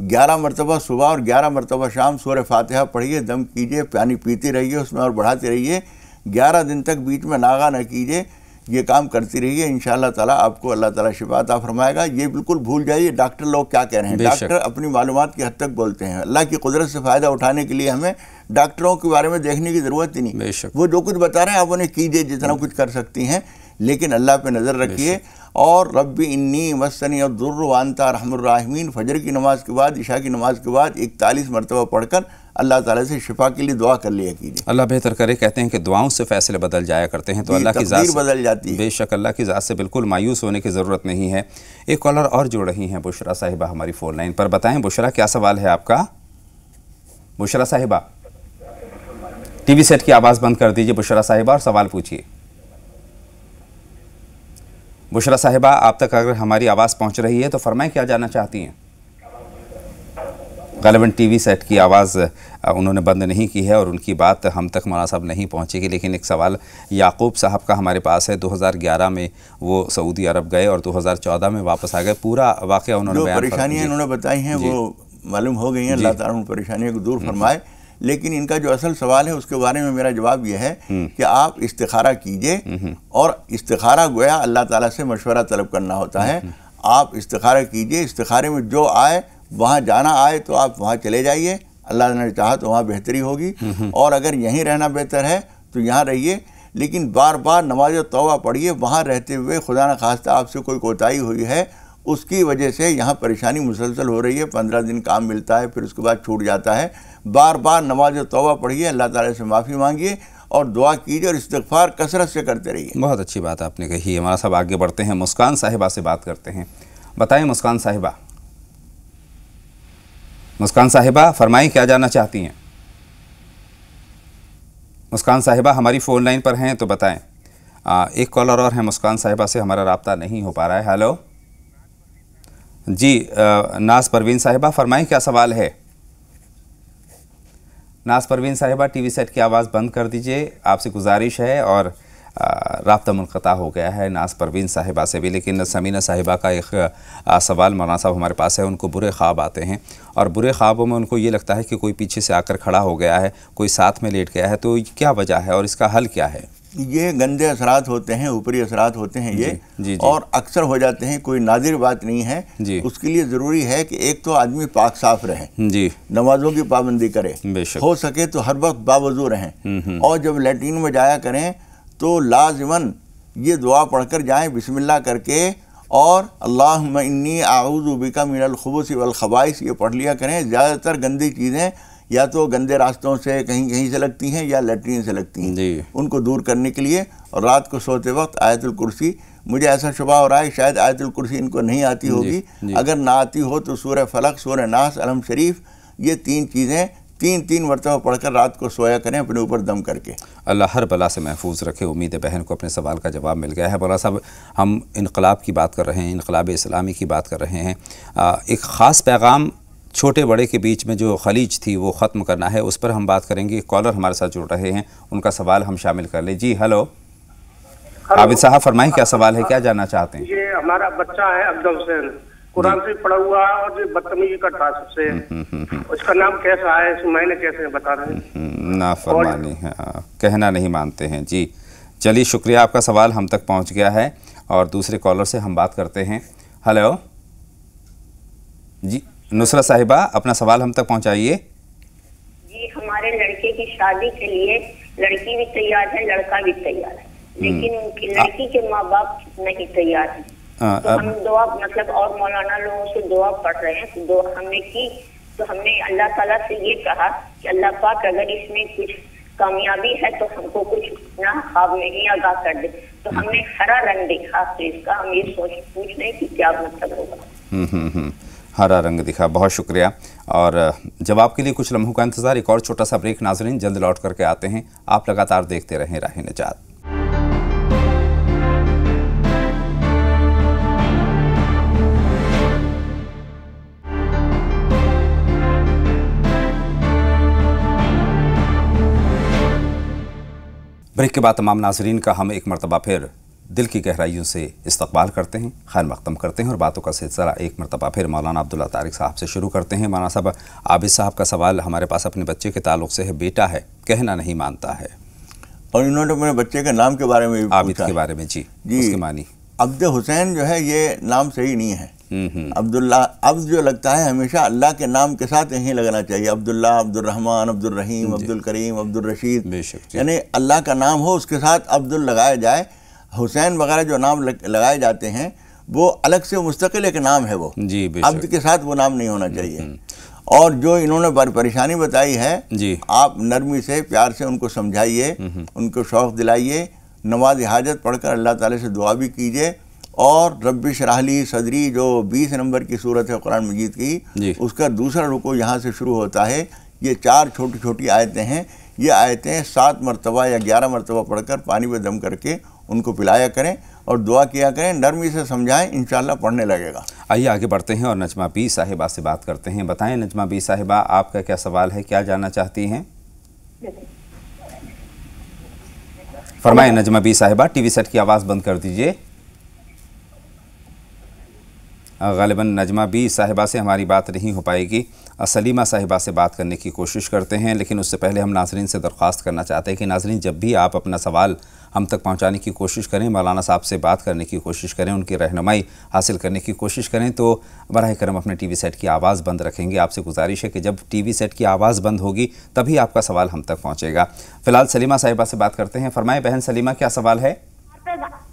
11 मरतबा सुबह और 11 मरतबा शाम सूरह फातिहा पढ़िए, दम कीजिए, पानी पीते रहिए, उसमें और बढ़ाते रहिए। 11 दिन तक बीच में नागा न कीजिए, ये काम करती रहिए। इंशाअल्लाह ताला आपको अल्लाह ताला शिफा अता फरमाएगा। ये बिल्कुल भूल जाइए डॉक्टर लोग क्या कह रहे हैं। डॉक्टर अपनी मालूमात की हद तक बोलते हैं, अल्लाह की कुदरत से फ़ायदा उठाने के लिए हमें डॉक्टरों के बारे में देखने की ज़रूरत ही नहीं। वो जो कुछ बता रहे हैं आप उन्हें कीजिए, जितना कुछ कर सकती हैं, लेकिन अल्लाह पे नज़र रखिए। और रब्बी इन्नी मस्सनी अद्दुर्रु व अंता अर्हमुर राहिमीन फजर की नमाज के बाद, इशा की नमाज के बाद 41 मरतबा पढ़कर अल्लाह ताला से शिफा के लिए दुआ कर लिया कीजिए। अल्लाह बेहतर करे। कहते हैं कि दुआओं से फैसले बदल जाया करते हैं, तो अल्लाह की ज़ात बदल जाती है। बेशक अल्लाह की ज़ात से बिल्कुल मायूस होने की ज़रूरत नहीं है। एक कॉलर और जुड़ रही हैं, बुशरा साहिबा हमारी फ़ोन लाइन पर। बताएं बुशरा, क्या सवाल है आपका। बुशरा साहिबा, टीवी सेट की आवाज़ बंद कर दीजिए बुशरा साहिबा और सवाल पूछिए। बुशरा साहिबा, आप तक अगर हमारी आवाज़ पहुंच रही है तो फरमाएं क्या जानना चाहती हैं। ग़ालिबन टीवी सेट की आवाज़ उन्होंने बंद नहीं की है और उनकी बात हम तक मौलाना साहब नहीं पहुंचेगी। लेकिन एक सवाल याकूब साहब का हमारे पास है। 2011 में वो सऊदी अरब गए और 2014 में वापस आ गए। पूरा वाक़या उन्होंने बयान परेशानियाँ उन्होंने बताई हैं वो मालूम हो गई हैं, अल्लाह ताला उन परेशानियों को दूर फरमाए। लेकिन इनका जो असल सवाल है उसके बारे में मेरा जवाब यह है कि आप इस्तिखारा कीजिए, और इस्तिखारा गोया अल्लाह ताला से मशवरा तलब करना होता है। आप इस्तिखारा कीजिए, इस्तिखारे में जो आए वहाँ जाना आए तो आप वहाँ चले जाइए, अल्लाह ने चाहा तो वहाँ बेहतरी होगी। और अगर यहीं रहना बेहतर है तो यहाँ रहिए, लेकिन बार बार नमाज तौबा पढ़िए। वहाँ रहते हुए खुदा न खास्ता आपसे कोई कोताही हुई है, उसकी वजह से यहाँ परेशानी मुसलसल हो रही है। 15 दिन काम मिलता है, फिर उसके बाद छूट जाता है। बार बार नमाज तौबा पढ़िए, अल्लाह ताला से माफ़ी मांगिए और दुआ कीजिए और इस्तिग़फ़ार कसरत से करते रहिए। बहुत अच्छी बात आपने कही है। हमारा सब आगे बढ़ते हैं, मुस्कान साहिबा से बात करते हैं। बताएं मुस्कान साहिबा। मुस्कान साहिबा फरमाएं क्या जानना चाहती हैं। मुस्कान साहिबा हमारी फ़ोन लाइन पर हैं तो बताएं। एक कॉलर और है, मुस्कान साहिबा से हमारा राब्ता नहीं हो पा रहा है। हेलो जी, नाज परवीन साहिबा फरमाएं क्या सवाल है। नाज परवीन साहिबा, टीवी सेट की आवाज़ बंद कर दीजिए, आपसे गुजारिश है। और राब्ता मुनक़ता हो गया है नाज परवीन साहिबा से भी। लेकिन समीना साहिबा का एक सवाल मौलाना साहब हमारे पास है। उनको बुरे ख्वाब आते हैं और बुरे ख्वाबों में उनको ये लगता है कि कोई पीछे से आकर खड़ा हो गया है, कोई साथ में लेट गया है। तो क्या वजह है और इसका हल क्या है। ये गंदे असरात होते हैं, ऊपरी असरात होते हैं ये, जी। और अक्सर हो जाते हैं, कोई नादिर बात नहीं है जी। उसके लिए ज़रूरी है कि एक तो आदमी पाक साफ रहे जी, नमाजों की पाबंदी करे, हो सके तो हर वक्त बावजू रहें, और जब लैट्रीन में जाया करें तो लाज़िमन ये दुआ पढ़कर जाएं बिस्मिल्लाह करके, और अल्लाहुम्मा इन्नी आऊज़ु बिका मिनल खुबुसी वल खबाइस ये पढ़ लिया करें। ज़्यादातर गंदी चीज़ें या तो गंदे रास्तों से कहीं कहीं से लगती हैं या लैट्रीन से लगती हैं, उनको दूर करने के लिए। और रात को सोते वक्त आयतुल कुर्सी, मुझे ऐसा शुबा हो रहा है शायद आयतुल कुर्सी इनको नहीं आती होगी, अगर ना आती हो तो सूरह फलक, सूरह नास, अलम शरीफ, ये 3 चीज़ें 3 مرتبہ پڑھ کر رات کو سویا کریں اپنے اوپر دم کر کے۔ اللہ ہر بلا سے محفوظ رکھے۔ امید ہے بہن کو اپنے سوال کا جواب مل گیا ہے۔ مولانا صاحب، ہم انقلاب کی بات کر رہے ہیں، انقلاب اسلامی کی بات کر رہے ہیں، ایک خاص پیغام چھوٹے بڑے کے بیچ میں جو خلیج تھی وہ ختم کرنا ہے، اس پر ہم بات کریں گے۔ کالر ہمارے ساتھ جڑ رہے ہیں، ان کا سوال ہم شامل کر لیں۔ جی ہلو، عابد صاحب فرمائیں، کیا سوال ہے، کیا جاننا چاہتے ہیں؟ یہ ہمارا بچہ ہے عبدل حسین، قرآن سے پڑھا ہوا ہے اور جو بدتمیزی کرتا ہے سب سے، اس کا نام کیسا ہے، اس معنی کیسے بتا رہے ہیں؟ نافرمانی ہے، کہنا نہیں مانتے ہیں۔ جی چلیے، شکریہ، آپ کا سوال ہم تک پہنچ گیا ہے۔ اور دوسرے کالر سے ہم بات کرتے ہیں۔ ہلو جی نصرت صاحبہ، اپنا سوال ہم تک پہنچائیے۔ جی ہمارے لڑکے کی شادی کے لیے لڑکی بھی تیار ہے، لڑکا بھی تیار ہے، لیکن ان کی لڑکی کے ماں باپ نہیں تیار ہیں، تو ہم دعا مطلب اور مولانا لوگوں سے دعا پڑھ رہے ہیں، تو دعا ہم نے کی، تو ہم نے اللہ تعالیٰ سے یہ کہا کہ اللہ پاک اگر اس میں کچھ کامیابی ہے تو ہم کو کچھ نہ خواب میں ہی آگاہ کر دے، تو ہم نے ہرا رنگ دیکھا، تو اس کا ہم یہ پوچھ رہے کہ کیا مطلب ہوگا۔ ہرا رنگ دکھا، بہت شکریہ۔ اور جواب کے لیے کچھ لمحوں کا انتظار، ایک اور چھوٹا سا بریک ناظرین، جلد لوٹ کر کے آتے ہیں۔ آپ لگاتار دیکھتے رہیں راہ نجات۔ بریک کے بعد تمام ناظرین کا ہم ایک مرتبہ پھر دل کی گہرائیوں سے استقبال کرتے ہیں، خیر مقدم کرتے ہیں، اور باتوں کا سلسلہ ایک مرتبہ پھر مولانا عبداللہ طارق صاحب سے شروع کرتے ہیں۔ مولانا صاحب، عابد صاحب کا سوال ہمارے پاس اپنے بچے کے تعلق سے ہے، بیٹا ہے، کہنا نہیں مانتا ہے، اور انہوں نے میرے بچے کے نام کے بارے میں بھی عابد کے بارے میں۔ جی اس کی معنی عبد حسین جو ہے، یہ نام صحیح نہیں ہے۔ عبداللہ، عبد جو لگتا ہے ہمیشہ اللہ کے نام کے ساتھ یہیں لگنا چاہیے، عبداللہ، عبد الرحمن، عبد الرحیم، عبد الکریم، عبد الرشید، یعنی اللہ کا نام ہو اس کے ساتھ عبد لگایا جائے۔ حسین وغیرہ جو نام لگائے جاتے ہیں وہ الگ سے مستقل ایک نام ہے، وہ عبد کے ساتھ وہ نام نہیں ہونا چاہیے۔ اور جو انہوں نے پریشانی بتائی ہے، آپ نرمی سے، پیار سے ان کو سمجھائیے، ان کو شوق دلائیے، نماز حاجت پڑھ کر اللہ تعالی سے دعا بھی کیجیے، اور رب اشرح لی صدری جو 20 نمبر کی صورت ہے قرآن مجید کی، اس کا دوسرا رکوع یہاں سے شروع ہوتا ہے۔ یہ 4 چھوٹی چھوٹی آیتیں ہیں، یہ آیتیں 7 مرتبہ یا 11 مرتبہ پڑھ کر پانی میں دم کر کے ان کو پلایا کریں اور دعا کیا کریں، نرمی سے سمجھائیں، انشاءاللہ پڑھنے لگے گا۔ آئیے آگے بڑھتے ہیں اور نجمہ بی صاحبہ سے بات کرتے ہیں۔ بتائیں نجمہ بی صاحبہ، آپ کا کیا سوال ہے، کیا جاننا چاہتی ہیں؟ فرمائیں نجمہ بی صاحبہ، ٹی وی سیٹ کی آواز بند کر دیجئے۔ غالباً نجمہ بی صاحبہ سے ہماری بات نہیں ہو پائے گی، سلیمہ صاحبہ سے بات کرنے کی کوشش کرتے ہیں، لیکن اس سے پہلے ہم ناظرین سے درخواست کرنا چاہتے ہیں کہ ناظرین جب بھی آپ اپنا سوال ہم تک پہنچانے کی کوشش کریں، مولانا صاحب سے بات کرنے کی کوشش کریں، ان کی رہنمائی حاصل کرنے کی کوشش کریں، تو براہ کرم اپنے ٹی وی سیٹ کی آواز بند رکھیں گے۔ آپ سے گزارش ہے کہ جب ٹی وی سیٹ کی آواز بند ہوگی تبھی آپ کا سوال ہم تک پہنچے گا۔ فی الحال سلیمہ صاحبہ سے بات کرتے ہیں۔ فرمائیں بہن سلیمہ، کیا سوال ہے؟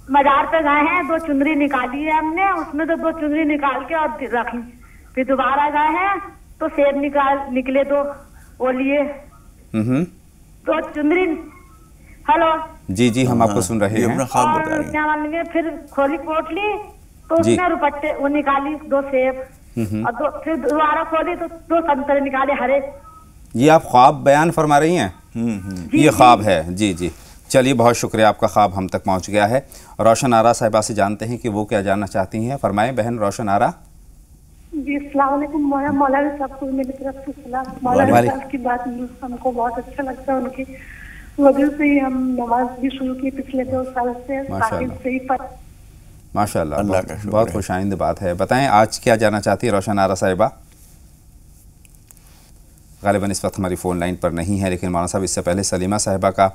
مزار پہ گئے ہیں، 2 چنری نکالی ہے ہم نے، اس میں تو 2 چنری نکال کے اور رکھی، پھر دوبارہ گئے ہیں تو سیب نکلے 2، وہ لیے 2 چنری۔ ہلو جی جی ہم آپ کو سن رہے ہیں۔ اور پھر کھولی پوٹلی تو اس میں روپٹے وہ نکالی 2 سیب، اور پھر دوبارہ کھولی تو 2 سنترے نکالے ہرے۔ یہ آپ خواب بیان فرما رہی ہیں؟ یہ خواب ہے؟ جی جی چلیے، بہت شکریہ، آپ کا خواب ہم تک پہنچ گیا ہے۔ روشن آرا صاحبہ سے جانتے ہیں کہ وہ کیا جاننا چاہتی ہیں۔ فرمائیں بہن روشن آرا۔ جی السلام علیکم مولانا صاحب کو میری طرف سے سلام۔ مولانا صاحب کی بات ہم کو بہت اچھا لگتا ہے، ان کی وجہ سے ہی ہم نماز بھی شروع کی پچھلے 2 سال سے، ماشاء اللہ، بہت خوش آئند بات ہے۔ بتائیں آج کیا جاننا چاہتی ہے روشن آرا صاحبہ؟ غالباً اس وقت ہماری فون لائن پر نہیں ہے، لیکن مولانا صاحب اس سے پہلے سلیمہ صاحبہ کا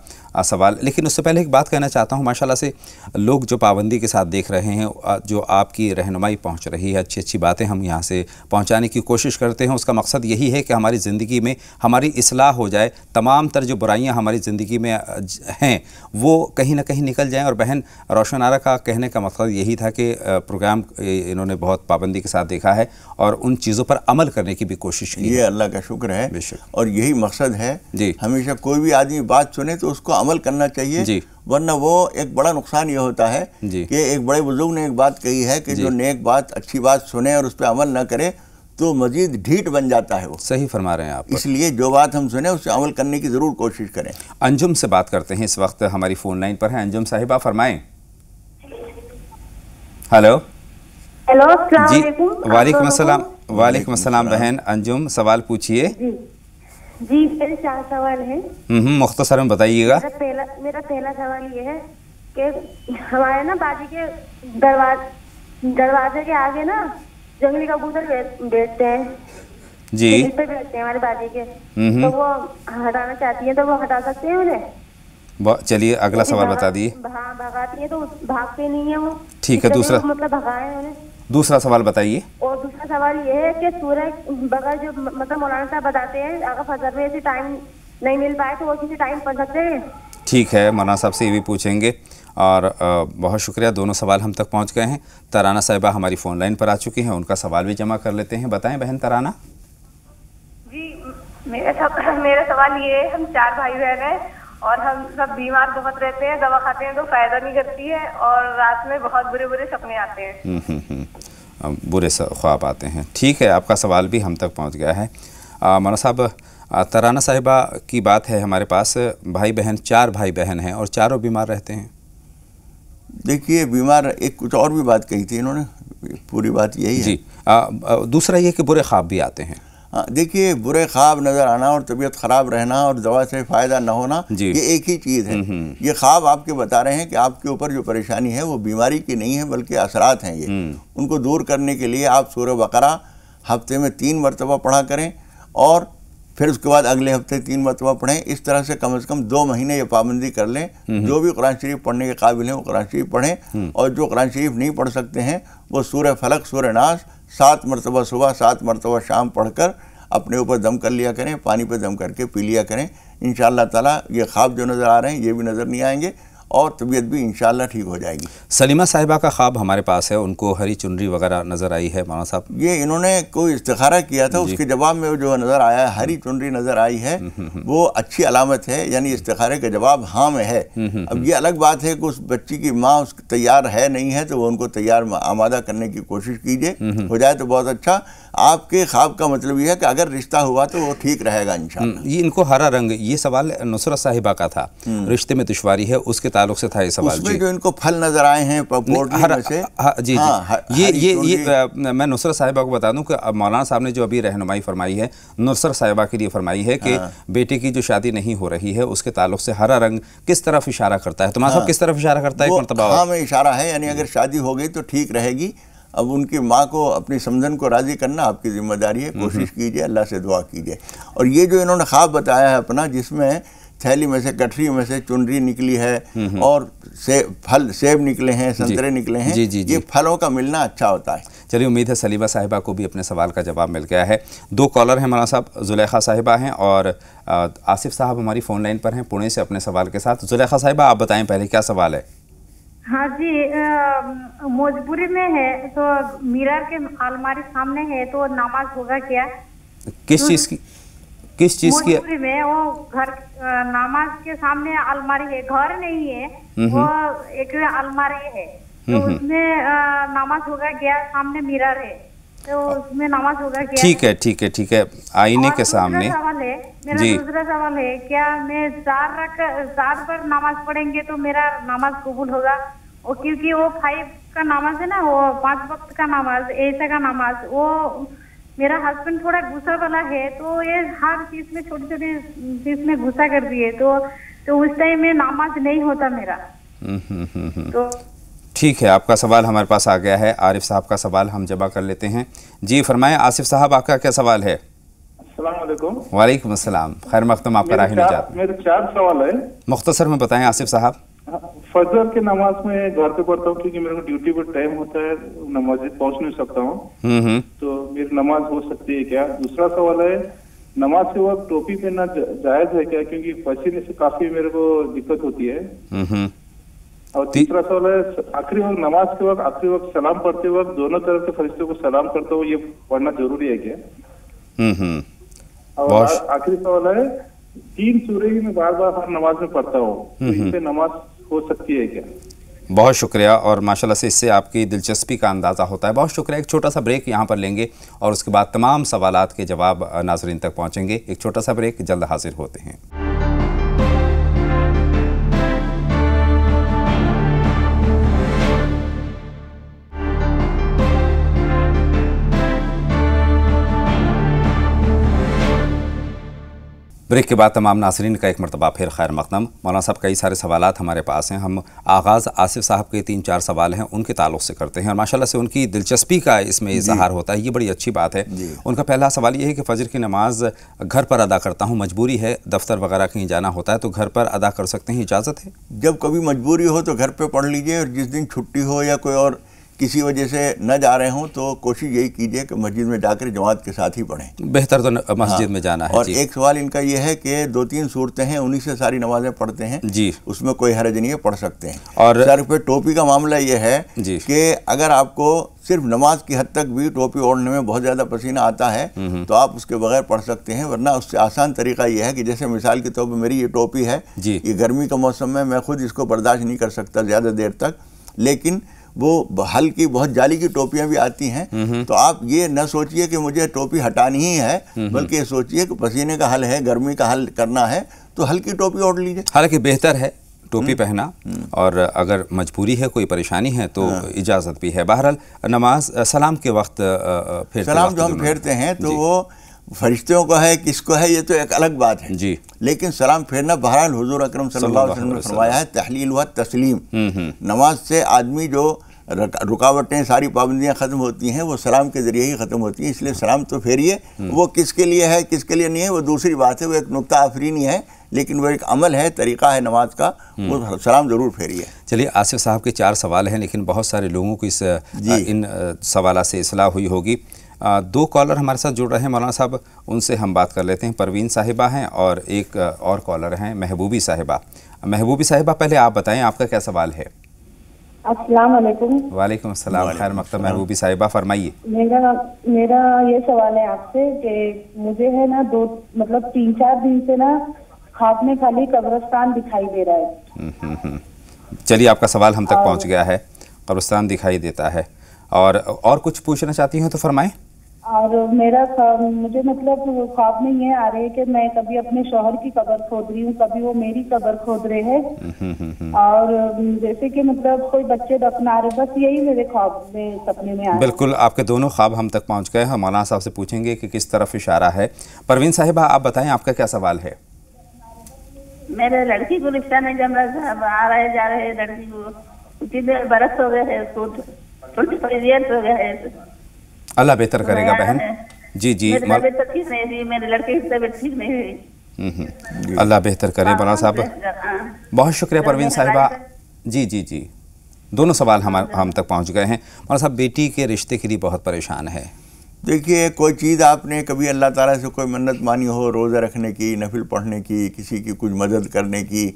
سوال، لیکن اس سے پہلے ایک بات کہنا چاہتا ہوں، ماشاءاللہ سے لوگ جو پابندی کے ساتھ دیکھ رہے ہیں، جو آپ کی رہنمائی پہنچ رہی ہے، اچھی اچھی باتیں ہم یہاں سے پہنچانے کی کوشش کرتے ہیں، اس کا مقصد یہی ہے کہ ہماری زندگی میں ہماری اصلاح ہو جائے، تمام تر جو برائیاں ہماری زندگی میں ہیں وہ کہیں نہ کہیں نکل جائیں۔ اور بہن روشن آرا کا کہنے کا مقصد یہی تھا کہ پروگرام انہوں نے بہت پابندی کے ساتھ دیکھا ہے اور ان چیزوں پر عمل کرنے کی بھی کوشش کی۔ یہ اللہ کا شکر ہے، اور یہی مقصد ہے۔ ہمیشہ کوئی بھی آدمی بات سنے تو اس کو عمل کرنا چاہیے، ورنہ وہ ایک بڑا نقصان یہ ہوتا ہے کہ ایک بڑے بزرگ نے ایک بات کہی ہے کہ جو نیک بات، اچھی بات سنے اور اس پہ عمل نہ کرے تو مزید ڈھیٹ بن جاتا ہے وہ. صحیح فرما رہے ہیں آپ. اس لیے جو بات ہم سنیں اس سے عمل کرنے کی ضرور کوشش کریں. انجم سے بات کرتے ہیں، اس وقت ہماری فون لائن پر ہیں. انجم صاحبہ فرمائیں. ہیلو السلام جی علیکم. وعلیکم السلام. وعلیکم السلام بہن انجم، سوال پوچھیے. جی میرے 4 سوال ہیں. مختصر میں بتائیے گا. میرا پہلا سوال یہ ہے کہ ہمارے نا باجی کے دروازے کے آگے نا جنگلی کبوتر بیچتے ہیں. جی پہ بیچتے ہیں ہمارے باجی کے، تو وہ ہٹانا چاہتی ہیں، تو وہ ہٹا سکتے ہیں انہیں؟ چلیے اگلا سوال بتا دیے. ہاں بھگاتی ہیں تو بھاگتے نہیں ہیں وہ. ٹھیک ہے دوسرا مطلب بھگائے انہیں. دوسرا سوال بتائیے. اور دوسرا سوال یہ ہے کہ سورہ بقرہ جو مطلب مولانا صاحب بتاتے ہیں اگر فجر میں ایسی ٹائم نہیں مل پائے تو وہ کسی ٹائم پڑھ سکتے ہیں؟ ٹھیک ہے مولانا صاحب سے یہ بھی پوچھیں گے. اور بہت شکریہ، دونوں سوال ہم تک پہنچ گئے ہیں. ترانہ صاحبہ ہماری فون لائن پر آ چکی ہیں، ان کا سوال بھی جمع کر لیتے ہیں. بتائیں بہن ترانہ. جی میرا سوال یہ ہے، ہم 4 بھائی بہن ہیں اور ہم سب بیمار بہت رہتے ہیں، دوا کھاتے ہیں تو فائدہ نہیں کرتی ہے اور رات میں بہت برے سپنے آتے ہیں. برے خواب آتے ہیں. ٹھیک ہے، آپ کا سوال بھی ہم تک پہنچ گیا ہے. مولانا صاحب ترانہ صاحبہ کی بات ہے ہمارے پاس، 4 بھائی بہن ہیں اور چاروں بیمار رہتے ہیں. دیکھیے بیمار، ایک کچھ اور بھی بات کہی تھی انہوں نے، پوری بات یہی ہے. جی دوسرا یہ کہ برے خواب بھی آتے ہیں. دیکھیے برے خواب نظر آنا اور طبیعت خراب رہنا اور دوا سے فائدہ نہ ہونا یہ ایک ہی چیز ہے. یہ خواب آپ کے بتا رہے ہیں کہ آپ کے اوپر جو پریشانی ہے وہ بیماری کی نہیں ہے بلکہ اثرات ہیں. یہ ان کو دور کرنے کے لیے آپ سورہ بقرہ ہفتے میں 3 مرتبہ پڑھا کریں اور پھر اس کے بعد اگلے ہفتے 3 مرتبہ پڑھیں. اس طرح سے کم 2 مہینے یہ پابندی کر لیں. جو بھی قرآن شریف پڑھنے کے قابل ہیں وہ قرآن شریف پڑھیں، اور جو قرآن شریف نہیں پڑھ سکتے ہیں وہ سورہ فلق سورہ ناس 7 مرتبہ صبح 7 مرتبہ شام پڑھ کر اپنے اوپر دم کر لیا کریں، پانی پہ دم کر کے پی لیا کریں. انشاءاللہ تعالیٰ یہ خواب جو نظر آ رہے ہیں یہ بھی نظر نہیں آئیں گے اور طبیعت بھی انشاءاللہ ٹھیک ہو جائے گی. سلیمہ صاحبہ کا خواب ہمارے پاس ہے، ان کو ہری چنری وغیرہ نظر آئی ہے. مولانا صاحب یہ انہوں نے کوئی استخارہ کیا تھا، اس کے جواب میں جو نظر آیا ہے ہری چنری نظر آئی ہے، وہ اچھی علامت ہے، یعنی استخارے کا جواب ہاں میں ہے. اب یہ الگ بات ہے کہ اس بچی کی ماں اس تیار ہے نہیں ہے تو وہ ان کو تیار آمادہ کرنے کی کوشش کیجئے، ہو جائے تو بہت اچھا. آپ کے خواب کا مطلب یہ ہے کہ اگر رشتہ ہوا تو وہ ٹھیک رہے گا انشاءاللہ. یہ ان کو ہرا رنگ، یہ سوال نصرت صاحبہ کا تھا، رشتے میں دشواری ہے اس کے تعلق سے تھا یہ سوال. اس میں جو ان کو پھل نظر آئے ہیں پوٹلی میں سے، جی یہ میں نصرت صاحبہ کو بتا دوں کہ مولانا صاحب نے جو ابھی رہنمائی فرمائی ہے نصرت صاحبہ کے لیے فرمائی ہے کہ بیٹے کی جو شادی نہیں ہو رہی ہے اس کے تعلق سے ہرا رنگ کس طرف اشارہ کرتا ہے؟ تمہارا صاحب کس طرف اشارہ کرتا ہے؟ ایک مرتبہ ہاں میں اشارہ ہے، یعنی اگر شادی ہو گئی تو ٹھیک رہے گی. اب ان کی ماں کو اپنی سمجھن کو راضی کرنا آپ کی ذمہ داری ہے. کوشش کیجئے، اللہ سے دعا کیجئے. اور یہ جو انہوں نے خواب بتایا ہے اپنا، جس میں تھیلی میں سے کٹری میں سے چنری نکلی ہے اور سیب نکلے ہیں، سنترے نکلے ہیں، یہ پھلوں کا ملنا اچھا ہوتا ہے. چلیے امید ہے سلیمہ صاحبہ کو بھی اپنے سوال کا جواب مل گیا ہے. 2 کالر ہیں مولانا صاحب، زلیخا صاحبہ ہیں اور آصف صاحب ہماری فون لائن پر ہیں پونے سے اپنے سوال کے ساتھ. زلیخا صاحبہ آپ بتائیں پہلے کیا سوال ہے؟ ہاں جی موجپوری میں ہے تو میرر کے الماری سامنے ہے تو نماز ہوگا کیا؟ کس چیز کی؟ موجپوری میں وہ گھر نماز کے سامنے الماری ہے، گھر نہیں ہے، وہ ایک الماری ہے تو اس میں نماز ہوگا کیا؟ سامنے میرر ہے تو اس میں نماز ہوگا کیا؟ ٹھیک ہے آئینے کے سامنے. میرا دوسرا سوال ہے کیا میں 4 پر نماز پڑھیں گے تو میرا نماز قبول ہوگا؟ اور کیونکہ وہ 5 کا نماز ہے نا، وہ 5 وقت کا نماز، ایسا کا نماز، وہ میرا ہسبینڈ تھوڑا غصہ والا ہے تو یہ ہر چیز میں چھوٹی چھوٹی چیز میں غصہ کر دیے تو اس ٹائم میں نماز نہیں ہوتا میرا. تو ٹھیک ہے، آپ کا سوال ہمارے پاس آ گیا ہے. عارف صاحب کا سوال ہم جمع کر لیتے ہیں. جی فرمائیں آصف صاحب، آپ کا کیا سوال ہے؟ السلام علیکم. وعلیکم السلام، خیر مقدم آپ کا راہ نجات. میرے 4 سوال ہے. مختصر میں بتائیں آصف صاحب. فجر کی نماز میں گھر پہ پڑھتا ہوں کیونکہ میرے کو ڈیوٹی پر ٹائم ہوتا ہے، نماز پہنچ نہیں سکتا ہوں، تو میری نماز ہو سکتی ہے کیا؟ دوسرا سوال ہے نماز کے وقت ٹوپی پہننا جائز ہے کیا؟ کیونکہ پسینے سے کافی میرے کو دقت ہوتی ہے. اور تیسرا سوال ہے آخری وقت نماز کے وقت آخری وقت سلام پڑھتے وقت دونوں طرف کے فرشتوں کو سلام کرتا ہوں، یہ پڑھنا ضروری ہے کیا؟ اور آخری سوال ہے 3 سورہ میں بار بار ہر نماز میں پڑھتا ہوں، تو اس سے نماز ہو سکتی ہے کیا؟ बहुत शुक्रिया, और माशाल्लाह से इससे आपकी दिलचस्पी का अंदाज़ा होता है। बहुत शुक्रिया। एक छोटा सा ब्रेक यहाँ पर लेंगे और उसके बाद तमाम सवालात के जवाब नाज़रीन तक पहुँचेंगे। एक छोटा सा ब्रेक, जल्द हाजिर होते हैं। ब्रेक के बाद तमाम नाज़रीन का एक मरतबा फिर खैर मक़दम। मौलाना साहब, कई सारे सवालात हमारे पास हैं। हम आगाज़ आसिफ साहब के 3-4 सवाल हैं उनके ताल्लुक़ से करते हैं और माशाल्लाह से उनकी दिलचस्पी का इसमें इज़हार होता है, ये बड़ी अच्छी बात है। उनका पहला सवाल ये है कि फ़जर की नमाज़ घर पर अदा करता हूँ, मजबूरी है, दफ्तर वगैरह कहीं जाना होता है तो घर पर अदा कर सकते हैं, इजाज़त है? जब कभी मजबूरी हो तो घर पर पढ़ लीजिए, और जिस दिन छुट्टी हो या कोई और किसी वजह से न जा रहे हों तो कोशिश यही कीजिए कि मस्जिद में जाकर जमात के साथ ही पढ़ें। बेहतर तो मस्जिद में जाना है। और एक सवाल इनका ये है कि 2-3 सूरतें हैं, उन्हीं से सारी नमाजें पढ़ते हैं जी, उसमें कोई हर्ज नहीं है, पढ़ सकते हैं। और सर पे टोपी का मामला ये है कि अगर आपको सिर्फ नमाज की हद तक भी टोपी ओढ़ने में बहुत ज़्यादा पसीना आता है तो आप उसके बगैर पढ़ सकते हैं, वरना उससे आसान तरीका ये है कि जैसे मिसाल के तौर पर मेरी ये टोपी है, ये गर्मी का मौसम में मैं खुद इसको बर्दाश्त नहीं कर सकता ज़्यादा देर तक, लेकिन वो हल्की बहुत जाली की टोपियां भी आती हैं, तो आप ये न सोचिए कि मुझे टोपी हटानी ही है, बल्कि ये सोचिए कि पसीने का हल है, गर्मी का हल करना है तो हल्की टोपी ओढ़ लीजिए। हालांकि बेहतर है टोपी पहना, और अगर मजबूरी है, कोई परेशानी है तो इजाज़त भी है। बहरहाल नमाज सलाम के वक्त सलाम जो हम फेरते हैं तो वो फरिश्तों को है, किसको है, ये तो एक अलग बात है जी, लेकिन सलाम फेरना बहरहाल हुजूर अकरम सल्लल्लाहु अलैहि वसल्लम ने फरमाया है तहलील व तस्लीम। नमाज से आदमी जो रुकावटें सारी पाबंदियां ख़त्म होती हैं वो सलाम के ज़रिए ही ख़त्म होती हैं, इसलिए सलाम तो फेरिए। वो किसके लिए है किसके लिए नहीं है वो दूसरी बात है, वो एक नुक्ता आफरीनी है, लेकिन वो एक अमल है, तरीक़ा है नमाज का, वो सलाम ज़रूर फेरिए। चलिए, आसिफ साहब के 4 सवाल हैं, लेकिन बहुत सारे लोगों को इन सवालों से इस्लाह हुई होगी। 2 कॉलर हमारे साथ जुड़ रहे हैं मौलाना साहब, उनसे हम बात कर लेते हैं। परवीन साहिबा हैं और एक और कॉलर हैं महबूबी साहिबा। महबूबी साहिबा, पहले आप बताएं आपका क्या सवाल है? अस्सलाम वालेकुम। वालेकुम अस्सलाम, खैर मक़दम। महबूबी साहिबा फरमाइए। मेरा ये सवाल है आपसे कि मुझे है ना 3-4 दिन से ना ख्वाब में खाली कब्रिस्तान दिखाई दे रहा है। चलिए, आपका सवाल हम तक पहुंच गया है, कब्रिस्तान दिखाई देता है, और कुछ पूछना चाहती हैं तो फरमाएं। और मुझे ख्वाब में ये आ रहे है कि मैं कभी अपने शौहर की कब्र खोद रही हूँ, कभी वो मेरी कब्र खोद रहे हैं, और जैसे कि कोई बच्चे दफना रहे, बस यही मेरे ख्वाब में सपने में आ रहा है। बिल्कुल, आपके दोनों ख्वाब हम तक पहुँच गए हैं। मौलाना साहब से पूछेंगे कि किस तरफ इशारा है। परवीन साहिबा, आप बताएं आपका क्या सवाल है? मेरे लड़की को रिश्ता नहीं जम रहा, आ रहे जा रहे, लड़की को 3 बरस हो गए हैं, 25 ईयर्स हो गए हैं। अल्लाह बेहतर करेगा बहन। जी जी, मेरी तबीयत ठीक नहीं थी, मेरे लड़के की तबीयत ठीक नहीं हुई। अल्लाह बेहतर करे मौलाना साहब। बहुत शुक्रिया परवीन साहिबा। जी जी जी, दोनों सवाल हम तक पहुंच गए हैं। मौलाना साहब, बेटी के रिश्ते के लिए बहुत परेशान है। देखिए, कोई चीज़ आपने कभी अल्लाह ताला से कोई मन्नत मानी हो, रोज़ा रखने की, नफिल पढ़ने की, किसी की कुछ मदद करने की,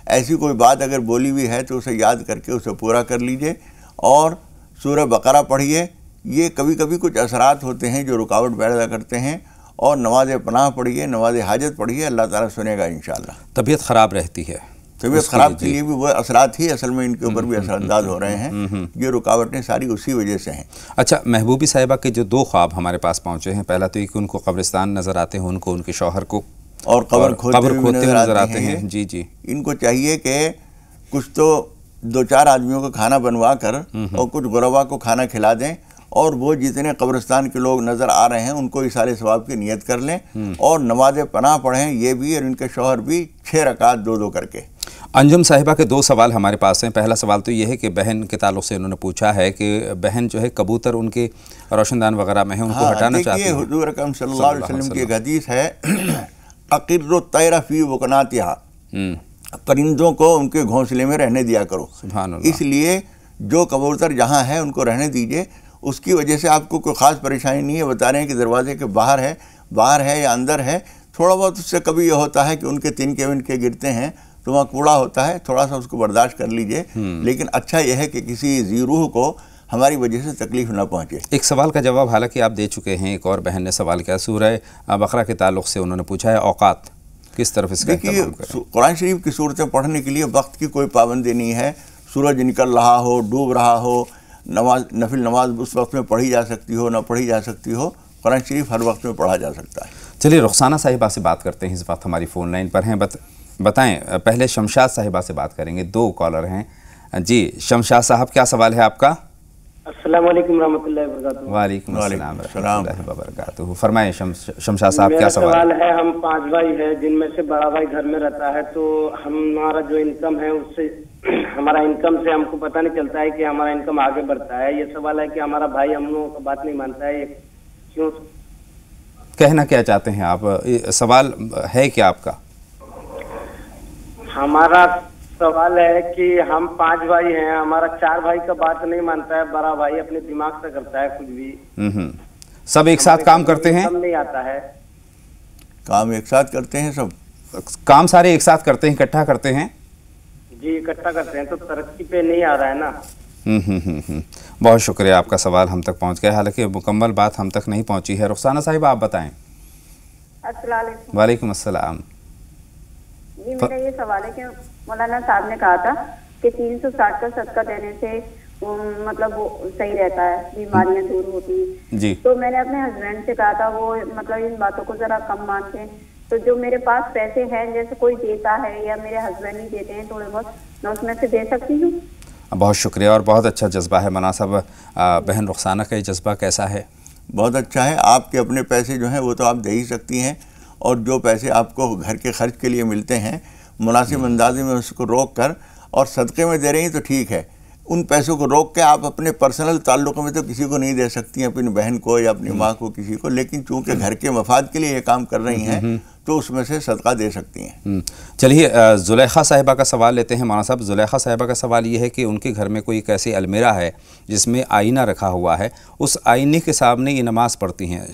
ऐसी कोई बात अगर बोली हुई है तो उसे याद करके उसे पूरा कर लीजिए, और सूरह बकरा पढ़िए। ये कभी कभी कुछ असरात होते हैं जो रुकावट पैदा करते हैं, और नमाज पनाह पढ़िए, नमाज हाजत पढ़िए, अल्लाह ताला सुनेगा इंशाअल्लाह। तबीयत ख़राब रहती है, तबीयत ख़राब के लिए भी वो असरात ही असल में इनके ऊपर भी असरअंदाज हो रहे हैं। ये रुकावटें सारी उसी वजह से हैं। अच्छा, महबूबी साहिबा के जो 2 ख्वाब हमारे पास पहुँचे हैं, पहला तो ये कि उनको कब्रिस्तान नज़र आते हैं, उनको उनके शौहर को, और कब्र खोदते हुए नज़र आते हैं। जी जी, इनको चाहिए कि कुछ तो 2-4 आदमियों को खाना बनवा कर और कुछ गुरबा को खाना खिला दें, और वो जितने कब्रिस्तान के लोग नज़र आ रहे हैं उनको इसाले सवाब की नियत कर लें, और नमाज पनाह पढ़ें, ये भी और इनके शौहर भी 6 रकात 2-2 करके। अंजुम साहिबा के 2 सवाल हमारे पास हैं। पहला सवाल तो ये है कि बहन के ताल्लुक़ से उन्होंने पूछा है कि बहन जो है कबूतर उनके रोशनदान वगैरह में है, उनको हटाना चाहती है। हुज़ूर अकरम सल्लल्लाहु अलैहि वसल्लम की एक हदीस है, अक़िर्रु तैरा फ़ी वकनातिहा, परिंदों को उनके घोंसले में रहने दिया करो। इसलिए जो कबूतर जहाँ है उनको रहने दीजिए। उसकी वजह से आपको कोई ख़ास परेशानी नहीं है। बता रहे हैं कि दरवाजे के बाहर है या अंदर है, थोड़ा बहुत उससे कभी ये होता है कि उनके तिनके विनके गिरते हैं तो वहाँ कूड़ा होता है, थोड़ा सा उसको बर्दाश्त कर लीजिए। लेकिन अच्छा यह है कि किसी ज़ीरूह को हमारी वजह से तकलीफ ना पहुँचे। एक सवाल का जवाब हालांकि आप दे चुके हैं। एक और बहन ने सवाल किया, सूरह बकरा के ताल्लुक़ से उन्होंने पूछा है, औकात किस तरफ इसका? देखिए, कुरान शरीफ की सूरतें पढ़ने के लिए वक्त की कोई पाबंदी नहीं है। सूरज निकल रहा हो, डूब रहा हो, नमाज नफिल नमाज उस वक्त में पढ़ी जा सकती हो, ना पढ़ी जा सकती हो, कुरान शरीफ हर वक्त में पढ़ा जा सकता है। चलिए रुखसाना साहिबा से बात करते हैं, इस वक्त हमारी फ़ोन लाइन पर हैं। बताएं, पहले शमशाद साहिबा से बात करेंगे, 2 कॉलर हैं जी। शमशाद साहब, क्या सवाल है आपका? अस्सलाम वालेकुम रहमतुल्लाहि व बरकातहू। वालेकुम अस्सलाम रहमतुल्लाहि व बरकातहू। फरमाएं शमशाद साहब, क्या सवाल है? हम 5 भाई हैं, जिनमें से बड़ा भाई घर में रहता है, तो हमारा जो इनकम है उससे हमारा इनकम से हमको पता नहीं चलता है कि हमारा इनकम आगे बढ़ता है। ये सवाल है कि हमारा भाई हम लोगों का बात नहीं मानता है, ये क्यों? कहना क्या चाहते हैं आप? सवाल है क्या आपका? हमारा सवाल है कि हम 5 भाई हैं, हमारा 4 भाई का बात नहीं मानता है, बड़ा भाई अपने दिमाग से करता है कुछ भी। सब एक साथ काम करते हैं? नहीं आता है। काम एक साथ करते हैं, सब काम सारे एक साथ करते हैं, इकट्ठा करते हैं जी, इकट्ठा करते हैं, तो तरक्की पे नहीं आ रहा है ना। बहुत शुक्रिया, आपका सवाल हम तक पहुंच गया, हालांकि मुकम्मल बात हम तक नहीं पहुंची है। रुखसाना साहिब, आप बताएं। अस्सलाम वालेकुम। वालेकुम अस्सलाम। जी, मेरा ये सवाल है कि मौलाना साहब ने कहा था कि 360 का सदका देने से मतलब वो सही रहता है, बीमारियां दूर होती हैं जी। तो मैंने अपने हस्बैंड से कहा था, वो मतलब इन बातों को जरा कम मानते हैं। तो जो मेरे पास पैसे हैं, जैसे कोई देता है या मेरे हस्बैंड ही देते हैं थोड़े बहुत, मैं उसमें से दे सकती हूँ? बहुत शुक्रिया, और बहुत अच्छा जज्बा है मुनासिब। बहन रुखसाना का ये जज्बा कैसा है? बहुत अच्छा है। आपके अपने पैसे जो हैं वो तो आप दे ही सकती हैं, और जो पैसे आपको घर के खर्च के लिए मिलते हैं मुनासिब अंदाजे में उसको रोक कर और सदक़े में दे रही हैं तो ठीक है। उन पैसों को रोक के आप अपने पर्सनल ताल्लुक़ों में तो किसी को नहीं दे सकती हैं, अपनी बहन को या अपनी माँ को, किसी को, लेकिन चूँकि घर के मफाद के लिए ये काम कर रही हैं तो उसमें से सदका दे सकती हैं। चलिए ज़ुलेखा साहिबा का सवाल लेते हैं मौलाना साहब। ज़ुलेखा साहिबा का सवाल ये है कि उनके घर में कोई एक ऐसी अलमीरा है जिसमें आईना रखा हुआ है, उस आईने के सामने ये नमाज़ पढ़ती हैं।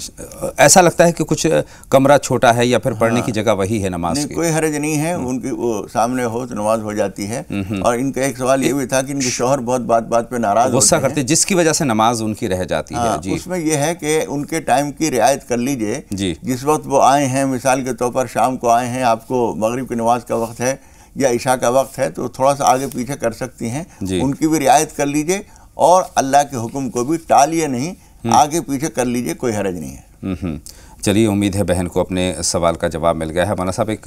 ऐसा लगता है कि कुछ कमरा छोटा है या फिर पढ़ने की जगह वही है नमाज की। कोई हरज नहीं है, उनकी वो सामने हो तो नमाज हो जाती है। और इनका एक सवाल ये भी था कि इनके शौहर बहुत बात बात पे नाराज़ गुस्सा करते, जिसकी वजह से नमाज उनकी रह जाती है। जी, उसमें यह है कि उनके टाइम की रियायत कर लीजिए। जिस वक्त वो आए हैं, मिसाल के तौर पर शाम को आए हैं, आपको मगरिब की नमाज का वक्त है या इशा का वक्त है, तो थोड़ा सा आगे पीछे कर सकती हैं, उनकी भी रियायत कर लीजिए और अल्लाह के हुक्म को भी टालिए नहीं, आगे पीछे कर लीजिए, कोई हरज नहीं है। चलिए, उम्मीद है बहन को अपने सवाल का जवाब मिल गया है। मौलाना साहब, एक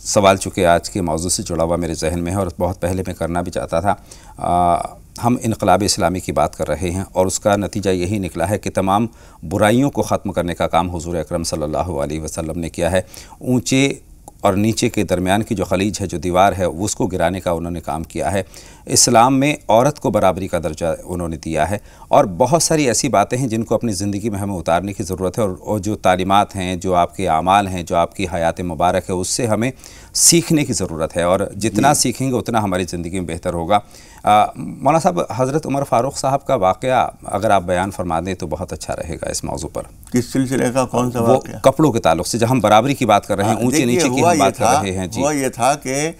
सवाल चूँकि आज के मौजू से जुड़ा हुआ मेरे जहन में है और बहुत पहले मैं करना भी चाहता था। हम इनकलाब इस्लामी की बात कर रहे हैं और उसका नतीजा यही निकला है कि तमाम बुराइयों को ख़त्म करने का काम हुज़ूर अकरम सल्लल्लाहु अलैहि वसल्लम ने किया है। ऊंचे और नीचे के दरमियान की जो खलीज है, जो दीवार है, उसको गिराने का उन्होंने काम किया है। इस्लाम में औरत को बराबरी का दर्जा उन्होंने दिया है और बहुत सारी ऐसी बातें हैं जिनको अपनी ज़िंदगी में हमें उतारने की ज़रूरत है। और जो तालीमात हैं, जो आपके आमाल हैं, जो आपकी हयात मुबारक है, उससे हमें सीखने की ज़रूरत है और जितना सीखेंगे उतना हमारी ज़िंदगी में बेहतर होगा। मौलाना साहब, हज़रत उमर फ़ारूक साहब का वाक़या अगर आप बयान फरमा दें तो बहुत अच्छा रहेगा इस मौजू पर। किस सिलसिले का, कौन सा वाक़या? कपड़ों के ताल्लुक़ से, जब हम बराबरी की बात कर रहे हैं, ऊँचे नीचे की हम बात कर रहे हैं। जी, वो ये था कि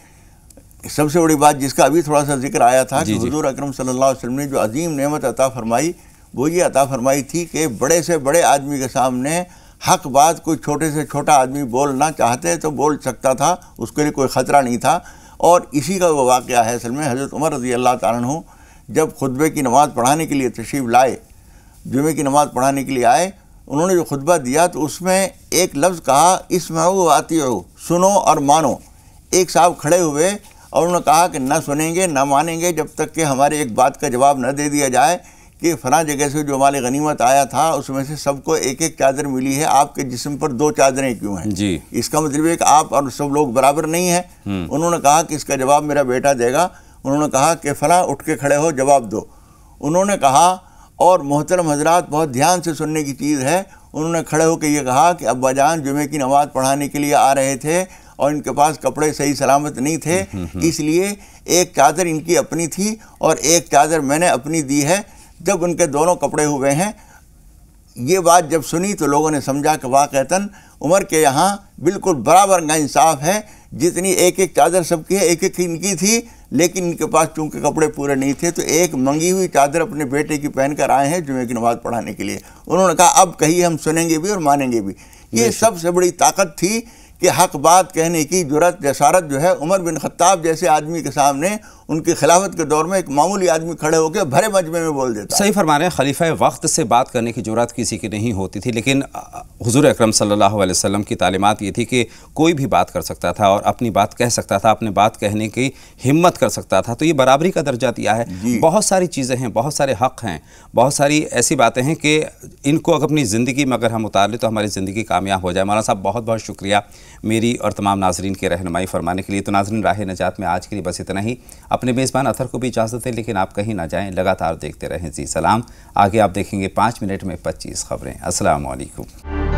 सबसे बड़ी बात जिसका अभी थोड़ा सा जिक्र आया था कि हुज़ूर अकरम सल्लल्लाहु अलैहि वसल्लम ने जो अजीम नेमत अता फरमाई, वो ये अता फरमाई थी कि बड़े से बड़े आदमी के सामने हक बात कोई छोटे से छोटा आदमी बोलना चाहते तो बोल सकता था, उसके लिए कोई ख़तरा नहीं था। और इसी का वो वाक़या है असल में। हज़रत उमर रज़ी अल्लाह ताला अन्हु जब खुतबे की नमाज़ पढ़ाने के लिए तशरीफ़ लाए, जुमे की नमाज़ पढ़ाने के लिए आए, उन्होंने जो खुतबा दिया तो उसमें एक लफ्ज़ कहा, इस्माऊ व अतीऊ, सुनो और मानो। एक साहब खड़े हुए और उन्होंने कहा कि न सुनेंगे न मानेंगे जब तक कि हमारे एक बात का जवाब न दे दिया जाए कि फ़लाँ जगह से जो माल गनीमत आया था उसमें से सबको एक एक चादर मिली है, आपके जिस्म पर 2 चादरें क्यों हैं? जी, इसका मतलब है कि आप और सब लोग बराबर नहीं हैं। उन्होंने कहा कि इसका जवाब मेरा बेटा देगा। उन्होंने कहा कि फ़लाँ उठ के खड़े हो, जवाब दो। उन्होंने कहा, और मोहतरम हजरात बहुत ध्यान से सुनने की चीज़ है, उन्होंने खड़े होकर ये कहा कि अब्बा जान जुमे की नमाज़ पढ़ाने के लिए आ रहे थे और इनके पास कपड़े सही सलामत नहीं थे, इसलिए एक चादर इनकी अपनी थी और एक चादर मैंने अपनी दी है। जब उनके दोनों कपड़े हुए हैं, ये बात जब सुनी तो लोगों ने समझा कि वाक़तन उमर के यहाँ बिल्कुल बराबर का इंसाफ है। जितनी एक एक चादर सबकी है, एक एक इनकी थी, लेकिन इनके पास चूँकि कपड़े पूरे नहीं थे तो एक मंगी हुई चादर अपने बेटे की पहन कर आए हैं जुमे की नमाज़ पढ़ाने के लिए। उन्होंने कहा अब कहिए, हम सुनेंगे भी और मानेंगे भी। ये सबसे बड़ी ताकत थी कि हक बात कहने की जुर्रत, जसारत जो है उमर बिन खत्ताब जैसे आदमी के सामने उनकी खिलाफत के दौर में एक मामूली आदमी खड़े होकर भरे मजमे में बोल देता। सही फरमा रहे हैं, खलीफा वक्त से बात करने की जुर्रत किसी की नहीं होती थी, लेकिन हुजूर अकरम सल्लल्लाहु अलैहि वसल्लम की तालीमात ये थी कि कोई भी बात कर सकता था और अपनी बात कह सकता था, अपनी बात कहने की हिम्मत कर सकता था। तो ये बराबरी का दर्जा दिया है। बहुत सारी चीज़ें हैं, बहुत सारे हक़ हैं, बहुत सारी ऐसी बातें हैं कि इनको अगर अपनी ज़िंदगी में अगर हम उतार लें तो हमारी ज़िंदगी कामयाब हो जाए। मौलाना साहब बहुत बहुत शुक्रिया मेरी और तमाम नाज़रीन के रहनुमाई फरमाने के लिए। तो नाज़रीन, राह नजात में आज के लिए बस इतना ही। अपने मेज़बान अतहर को भी इजाज़त दें, लेकिन आप कहीं ना जाएँ, लगातार देखते रहें जी सलाम। आगे आप देखेंगे 5 मिनट में 25 खबरें। अस्सलाम वालेकुम।